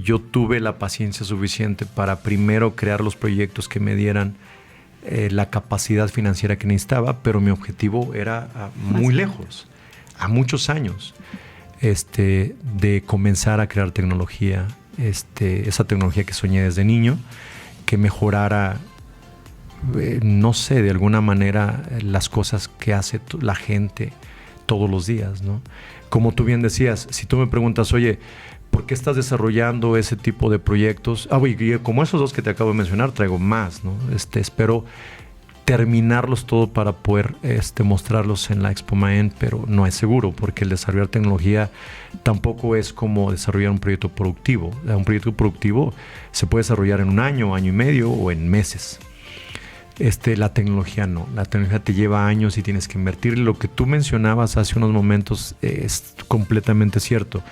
yo tuve la paciencia suficiente para primero crear los proyectos que me dieran la capacidad financiera que necesitaba, pero mi objetivo era muy lejos, a muchos años, de comenzar a crear tecnología, esa tecnología que soñé desde niño, que mejorara, no sé, de alguna manera las cosas que hace la gente todos los días, ¿no? Como tú bien decías, si tú me preguntas, oye, ¿por qué estás desarrollando ese tipo de proyectos? Y como esos dos que te acabo de mencionar, traigo más, ¿no? Espero terminarlos todo para poder mostrarlos en la Expo Maén, pero no es seguro, porque el desarrollar tecnología tampoco es como desarrollar un proyecto productivo. Un proyecto productivo se puede desarrollar en un año, año y medio o en meses. La tecnología no. La tecnología te lleva años y tienes que invertir. Lo que tú mencionabas hace unos momentos es completamente cierto.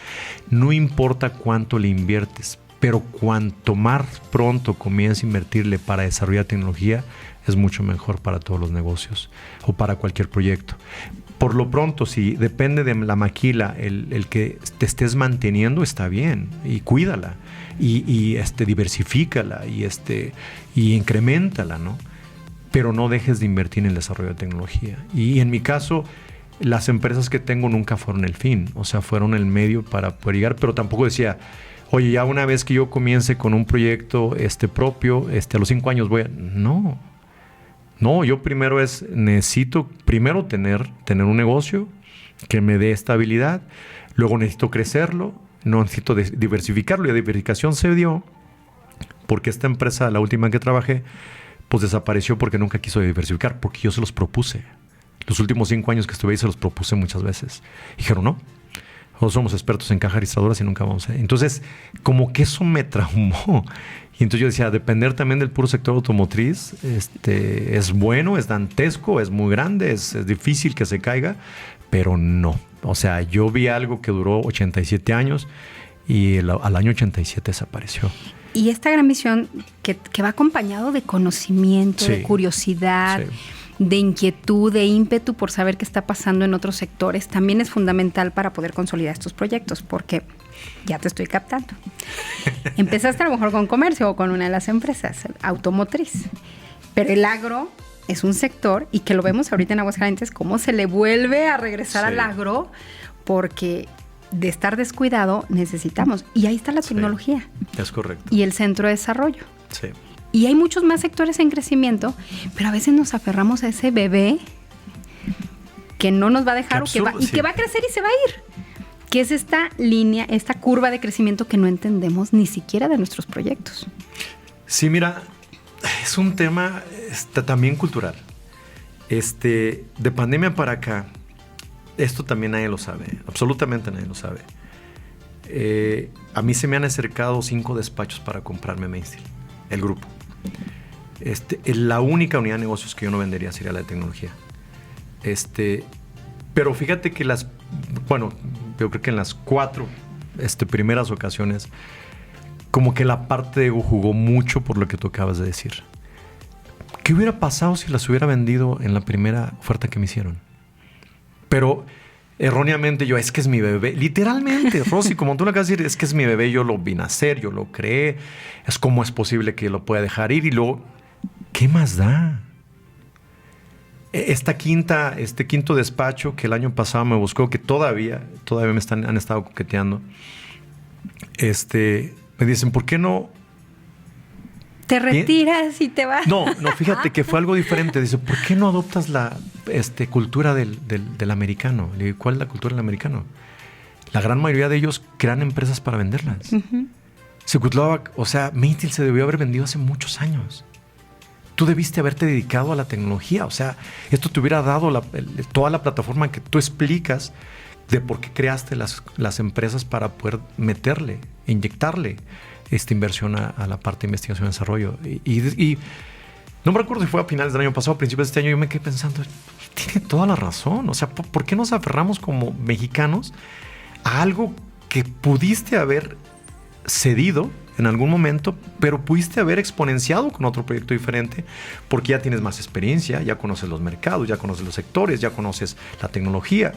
No importa cuánto le inviertes, pero cuanto más pronto comiences a invertirle para desarrollar tecnología, es mucho mejor para todos los negocios o para cualquier proyecto. Por lo pronto, si depende de la maquila, el que te estés manteniendo está bien, y cuídala, y diversifícala, y increméntala, ¿no? Pero no dejes de invertir en el desarrollo de tecnología. Y en mi caso, las empresas que tengo nunca fueron el fin, o sea, fueron el medio para poder llegar, pero tampoco decía, oye, ya una vez que yo comience con un proyecto propio, a los 5 años voy a... No, yo necesito primero tener un negocio que me dé estabilidad, luego necesito crecerlo, no necesito diversificarlo, y la diversificación se dio porque esta empresa, la última que trabajé, pues desapareció porque nunca quiso diversificar, porque yo se los propuse. Los últimos 5 años que estuve ahí se los propuse muchas veces. Dijeron, no, nosotros somos expertos en cajas registradoras y nunca vamos a... Entonces, como que eso me traumó. Y entonces yo decía, depender también del puro sector automotriz, es bueno, es dantesco, es muy grande, es difícil que se caiga, pero no. O sea, yo vi algo que duró 87 años y al año 87 desapareció. Y esta gran misión que va acompañado de conocimiento, Sí, de curiosidad, sí, de inquietud, de ímpetu por saber qué está pasando en otros sectores, también es fundamental para poder consolidar estos proyectos, porque ya te estoy captando. Empezaste a lo mejor con comercio o con una de las empresas automotriz, pero el agro es un sector, y que lo vemos ahorita en Aguascalientes, cómo se le vuelve a regresar al agro, porque de estar descuidado necesitamos. Y ahí está la tecnología. Es correcto. Y el centro de desarrollo. Sí. Y hay muchos más sectores en crecimiento, pero a veces nos aferramos a ese bebé que no nos va a dejar que va a crecer y se va a ir. Que es esta línea, esta curva de crecimiento que no entendemos ni siquiera de nuestros proyectos. Sí, mira, es un tema también cultural. De pandemia para acá, esto también nadie lo sabe, absolutamente nadie lo sabe. A mí se me han acercado 5 despachos para comprarme Mainstream, el grupo. La única unidad de negocios que yo no vendería sería la de tecnología. Pero fíjate que yo creo que en las 4 primeras ocasiones, como que la parte de ego jugó mucho por lo que tú acabas de decir. ¿Qué hubiera pasado si las hubiera vendido en la primera oferta que me hicieron? Pero erróneamente es que es mi bebé. Literalmente, Rosy, como tú lo acabas de decir, es que es mi bebé, yo lo vi nacer, yo lo creé. ¿Cómo es posible que lo pueda dejar ir? Y luego, ¿qué más da? Este quinto despacho que el año pasado me buscó, que todavía me han estado coqueteando, me dicen, ¿por qué no? ¿Te retiras y te vas? No, fíjate que fue algo diferente. Dice, ¿por qué no adoptas la cultura del americano? Le digo, ¿cuál es la cultura del americano? La gran mayoría de ellos crean empresas para venderlas. Uh-huh. Mainstream se debió haber vendido hace muchos años. Tú debiste haberte dedicado a la tecnología. O sea, esto te hubiera dado toda la plataforma que tú explicas de por qué creaste las empresas para poder inyectarle esta inversión a la parte de investigación y desarrollo. Y No me recuerdo si fue a finales del año pasado, a principios de este año, yo me quedé pensando, tiene toda la razón. O sea, ¿por qué nos aferramos como mexicanos a algo que pudiste haber cedido en algún momento, pero pudiste haber exponenciado con otro proyecto diferente porque ya tienes más experiencia, ya conoces los mercados, ya conoces los sectores, ya conoces la tecnología?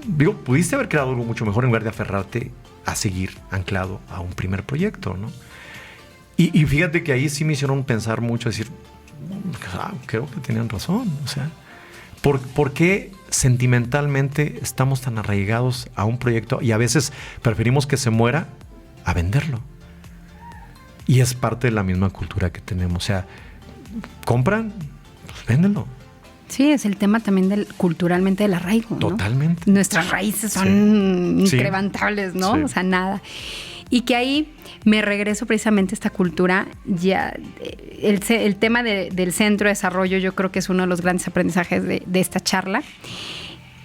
Digo, pudiste haber creado algo mucho mejor en lugar de aferrarte a seguir anclado a un primer proyecto, ¿no? Y fíjate que ahí sí me hicieron pensar mucho, decir, creo que tenían razón. O sea, ¿por qué sentimentalmente estamos tan arraigados a un proyecto y a veces preferimos que se muera a venderlo? Y es parte de la misma cultura que tenemos. O sea, compran, pues véndelo. Sí, es el tema también culturalmente del arraigo, ¿no? Totalmente. Nuestras raíces son increvantables, ¿no? Sí. O sea, nada. Y que ahí me regreso precisamente a esta cultura. Ya el tema del centro de desarrollo, yo creo que es uno de los grandes aprendizajes de esta charla.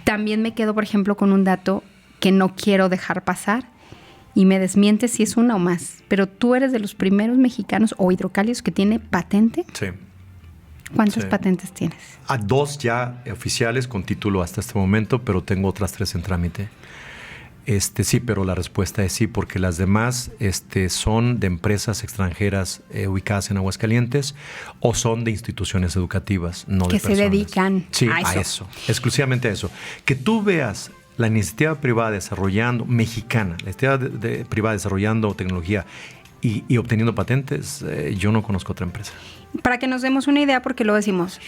También me quedo, por ejemplo, con un dato que no quiero dejar pasar, y me desmientes si es una o más, pero tú eres de los primeros mexicanos o hidrocálidos que tiene patente. Sí. ¿Cuántas patentes tienes? 2 ya oficiales con título hasta este momento, pero tengo otras 3 en trámite. Sí, pero la respuesta es sí, porque las demás son de empresas extranjeras ubicadas en Aguascalientes o son de instituciones educativas, no de personas. Que se dedican a eso, exclusivamente a eso. Que tú veas la iniciativa privada desarrollando, mexicana, la iniciativa privada desarrollando tecnología y obteniendo patentes, yo no conozco otra empresa. Para que nos demos una idea, porque luego decimos,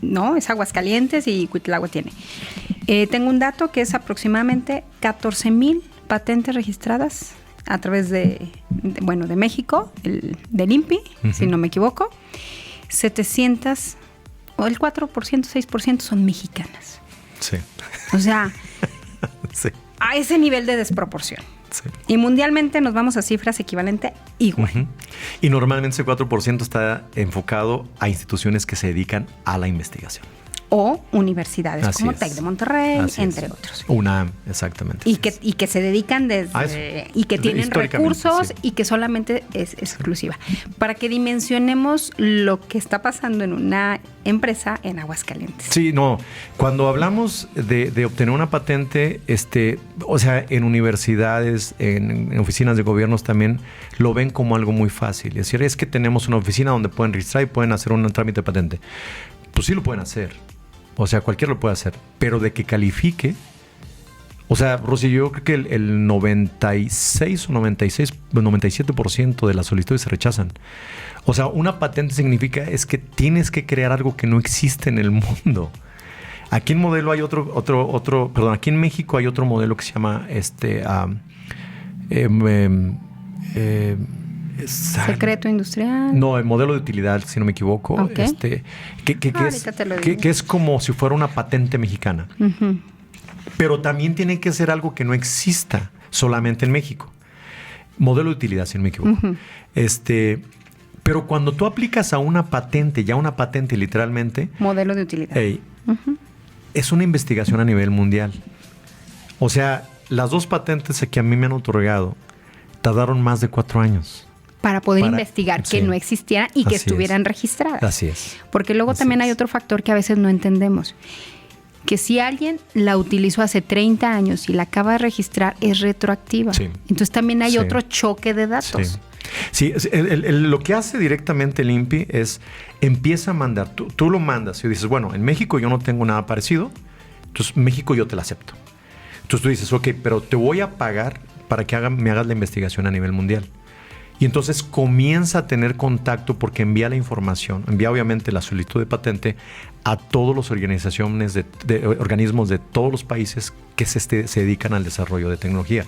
no, es Aguascalientes y Cuitlagua tiene. Tengo un dato que es aproximadamente 14,000 patentes registradas a través de México, del INPI, si no me equivoco. 700, o el 4%, 6% son mexicanas. Sí. O sea, sí. A ese nivel de desproporción. Sí. Y mundialmente nos vamos a cifras equivalentes igual. Uh-huh. Y normalmente ese 4% está enfocado a instituciones que se dedican a la investigación. O universidades Así como es. TEC de Monterrey, Así entre es. otros. UNAM, exactamente. Y que se dedican desde... y que tienen recursos, sí. Y que solamente es exclusiva. Para que dimensionemos lo que está pasando en una empresa en Aguascalientes. Sí, no. Cuando hablamos de obtener una patente, o sea, en universidades, en oficinas de gobiernos también, lo ven como algo muy fácil. Es decir, es que tenemos una oficina donde pueden registrar y pueden hacer un trámite de patente. Pues sí lo pueden hacer. O sea, cualquiera lo puede hacer, pero de que califique. O sea, Rosy, yo creo que el 96 o 97% de las solicitudes se rechazan. O sea, una patente significa es que tienes que crear algo que no existe en el mundo. Aquí en modelo hay aquí en México hay otro modelo que se llama secreto industrial. No, el modelo de utilidad, si no me equivoco. Okay. Que es como si fuera una patente mexicana. Uh-huh. Pero también tiene que ser algo que no exista solamente en México. Modelo de utilidad, si no me equivoco. Uh-huh. Pero cuando tú aplicas a una patente, ya una patente literalmente... Modelo de utilidad. Uh-huh. Es una investigación a nivel mundial. O sea, las 2 patentes que a mí me han otorgado tardaron más de 4 años. Para poder investigar que no existieran y que estuvieran registradas. Así es. Porque luego también hay otro factor que a veces no entendemos. Que si alguien la utilizó hace 30 años y la acaba de registrar, es retroactiva. Sí. Entonces también hay otro choque de datos. Sí, lo que hace directamente el INPI es empieza a mandar. Tú lo mandas y dices, bueno, en México yo no tengo nada parecido, entonces México yo te la acepto. Entonces tú dices, ok, pero te voy a pagar para que me hagas la investigación a nivel mundial. Y entonces comienza a tener contacto porque envía la información, envía obviamente la solicitud de patente a todas las organizaciones, organismos de todos los países que se dedican al desarrollo de tecnología,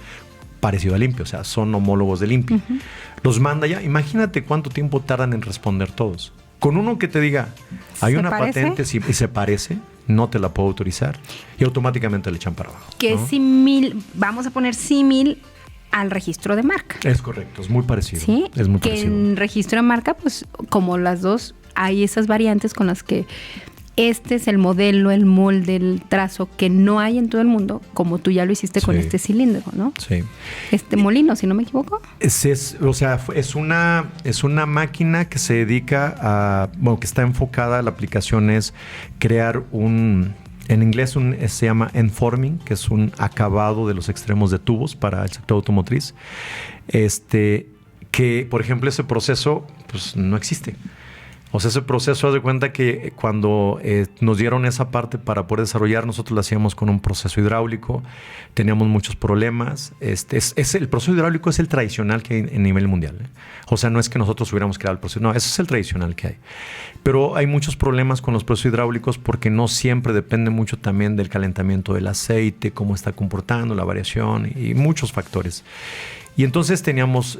parecido al INPI, o sea, son homólogos del INPI. Uh-huh. Los manda ya, imagínate cuánto tiempo tardan en responder todos. Con uno que te diga, hay una patente y se parece, no te la puedo autorizar, y automáticamente le echan para abajo. Que es símil, vamos a poner símil al registro de marca. Es correcto, es muy parecido. Sí, es muy que parecido. En registro de marca, pues como las dos, hay esas variantes con las que este es el modelo, el molde, el trazo que no hay en todo el mundo, como tú ya lo hiciste con este cilindro, ¿no? Sí. Este molino, si no me equivoco. Es una máquina que se dedica a, bueno, que está enfocada, la aplicación es crear en inglés se llama endforming, que es un acabado de los extremos de tubos para el sector automotriz. Que, por ejemplo, ese proceso, pues, no existe. O sea, ese proceso, haz de cuenta que cuando nos dieron esa parte para poder desarrollar, nosotros lo hacíamos con un proceso hidráulico, teníamos muchos problemas. El proceso hidráulico es el tradicional que hay a nivel mundial, ¿eh? O sea, no es que nosotros hubiéramos creado el proceso, no, ese es el tradicional que hay. Pero hay muchos problemas con los procesos hidráulicos porque no siempre depende mucho también del calentamiento del aceite, cómo está comportando, la variación y muchos factores. Y entonces teníamos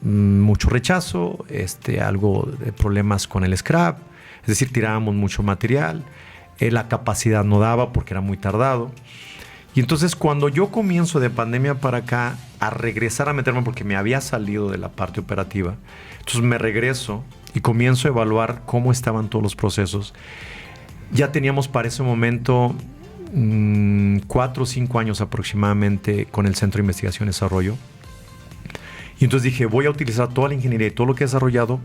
mucho rechazo, algo de problemas con el scrap, es decir, tirábamos mucho material, la capacidad no daba porque era muy tardado. Y entonces cuando yo comienzo de pandemia para acá a regresar a meterme porque me había salido de la parte operativa, entonces me regreso y comienzo a evaluar cómo estaban todos los procesos. Ya teníamos para ese momento 4 o 5 años aproximadamente con el Centro de Investigación y Desarrollo. Y entonces dije, voy a utilizar toda la ingeniería y todo lo que he desarrollado.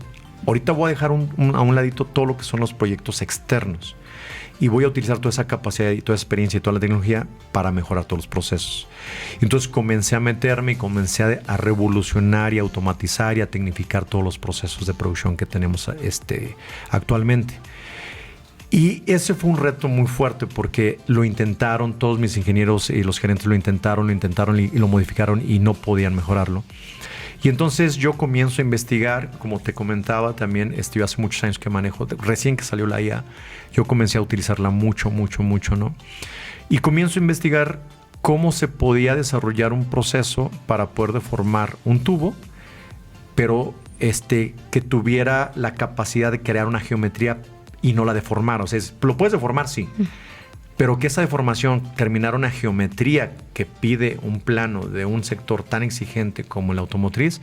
Ahorita voy a dejar a un ladito todo lo que son los proyectos externos. Y voy a utilizar toda esa capacidad y toda esa experiencia y toda la tecnología para mejorar todos los procesos. Entonces comencé a meterme y comencé a revolucionar y a automatizar y a tecnificar todos los procesos de producción que tenemos actualmente. Y ese fue un reto muy fuerte porque lo intentaron, todos mis ingenieros y los gerentes lo intentaron y lo modificaron y no podían mejorarlo. Y entonces yo comienzo a investigar, como te comentaba también, yo hace muchos años que manejo, recién que salió la IA, yo comencé a utilizarla mucho, ¿no? Y comienzo a investigar cómo se podía desarrollar un proceso para poder deformar un tubo, pero que tuviera la capacidad de crear una geometría y no la deformar. O sea, lo puedes deformar, sí, pero que esa deformación terminara una geometría que pide un plano de un sector tan exigente como el automotriz,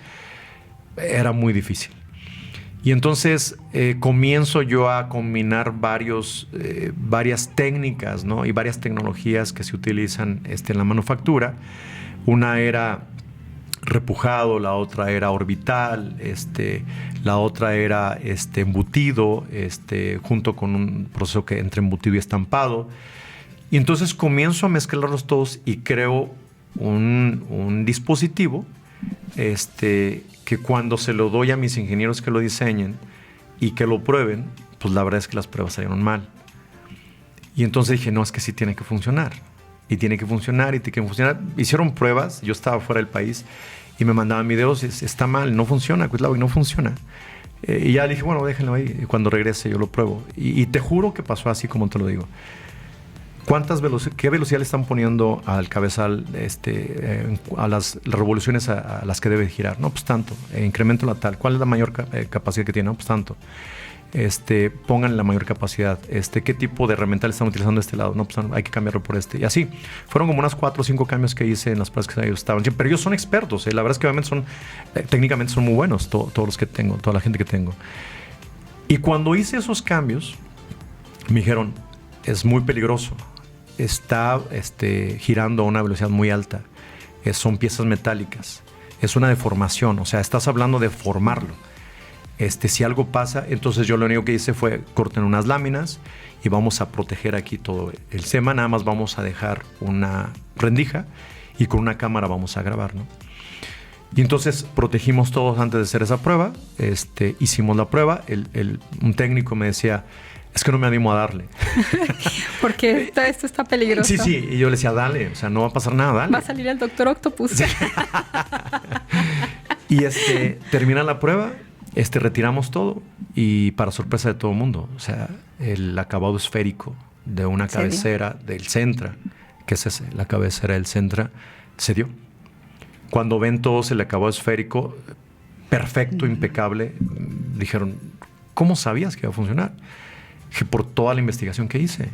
era muy difícil. Y entonces comienzo yo a combinar varias técnicas, ¿no? Y varias tecnologías que se utilizan en la manufactura. Una era repujado, la otra era orbital, la otra era embutido, junto con un proceso que entre embutido y estampado. Y entonces comienzo a mezclarlos todos y creo un dispositivo que cuando se lo doy a mis ingenieros que lo diseñen y que lo prueben, pues la verdad es que las pruebas salieron mal. Y entonces dije, no, es que sí tiene que funcionar. Y tiene que funcionar, y tiene que funcionar. Hicieron pruebas, yo estaba fuera del país, y me mandaban videos, está mal, no funciona, cuidado, y no funciona. Y ya dije, bueno, déjenlo ahí, y cuando regrese yo lo pruebo. Y te juro que pasó así como te lo digo. ¿Qué velocidad le están poniendo al cabezal a las revoluciones a las que debe girar? No, pues tanto. Incremento la tal. ¿Cuál es la mayor capacidad que tiene? No, pues tanto. Pongan la mayor capacidad. ¿Qué tipo de herramienta le están utilizando de este lado? No, pues hay que cambiarlo por este. Y así. Fueron como unas 4 o 5 cambios que hice en las pruebas que ellos estaban. Pero ellos son expertos. La verdad es que obviamente técnicamente son muy buenos todos los que tengo, toda la gente que tengo. Y cuando hice esos cambios, me dijeron, es muy peligroso. Está girando a una velocidad muy alta. Son piezas metálicas. Es una deformación. O sea, estás hablando de formarlo. Si algo pasa, entonces yo lo único que hice fue corten unas láminas y vamos a proteger aquí todo el SEMA. Nada más vamos a dejar una rendija y con una cámara vamos a grabar, ¿no? Y entonces protegimos todos antes de hacer esa prueba. Hicimos la prueba. Un técnico me decía, es que no me animo a darle. Porque esto está peligroso. Sí. Y yo le decía, dale, o sea, no va a pasar nada, dale. Va a salir el Doctor Octopus. Sí. Y termina la prueba, retiramos todo y para sorpresa de todo el mundo, o sea, el acabado esférico de una cabecera del Centra, que es la cabecera del Centra, se dio. Cuando ven todos el acabado esférico, perfecto, impecable, dijeron, ¿cómo sabías que iba a funcionar? Dije, por toda la investigación que hice.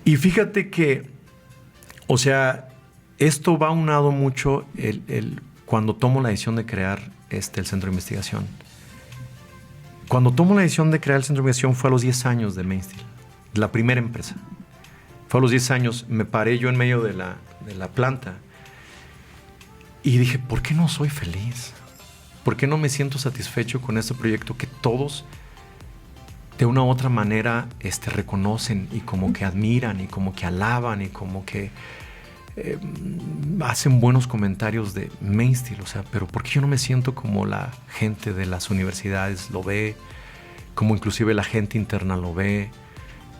Y fíjate que, o sea, esto va aunado mucho cuando tomo la decisión de crear el centro de investigación. cuando tomo la decisión de crear el centro de investigación fue a los 10 años de Main Steel, la primera empresa. Fue a los 10 años, me paré yo en medio de la planta y dije, ¿por qué no soy feliz? ¿Por qué no me siento satisfecho con este proyecto que todos de una u otra manera reconocen y como que admiran y como que alaban y como que hacen buenos comentarios de Main Steel? O sea, pero ¿por qué yo no me siento como la gente de las universidades lo ve, como inclusive la gente interna lo ve,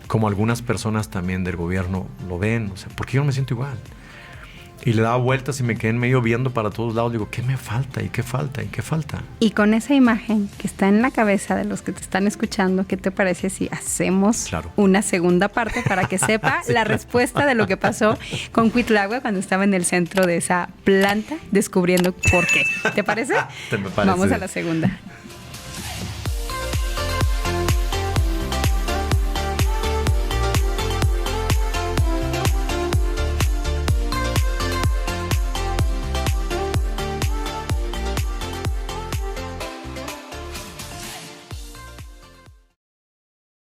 como algunas personas también del gobierno lo ven? O sea, ¿por qué yo no me siento igual? Y le daba vueltas y me quedé en medio viendo para todos lados. Digo, ¿qué me falta? ¿Y qué falta? ¿Y qué falta? Y con esa imagen que está en la cabeza de los que te están escuchando, ¿qué te parece si hacemos una segunda parte para que sepa la respuesta de lo que pasó con Cuitlahua cuando estaba en el centro de esa planta descubriendo por qué? ¿Te parece? Me parece. Vamos a la segunda.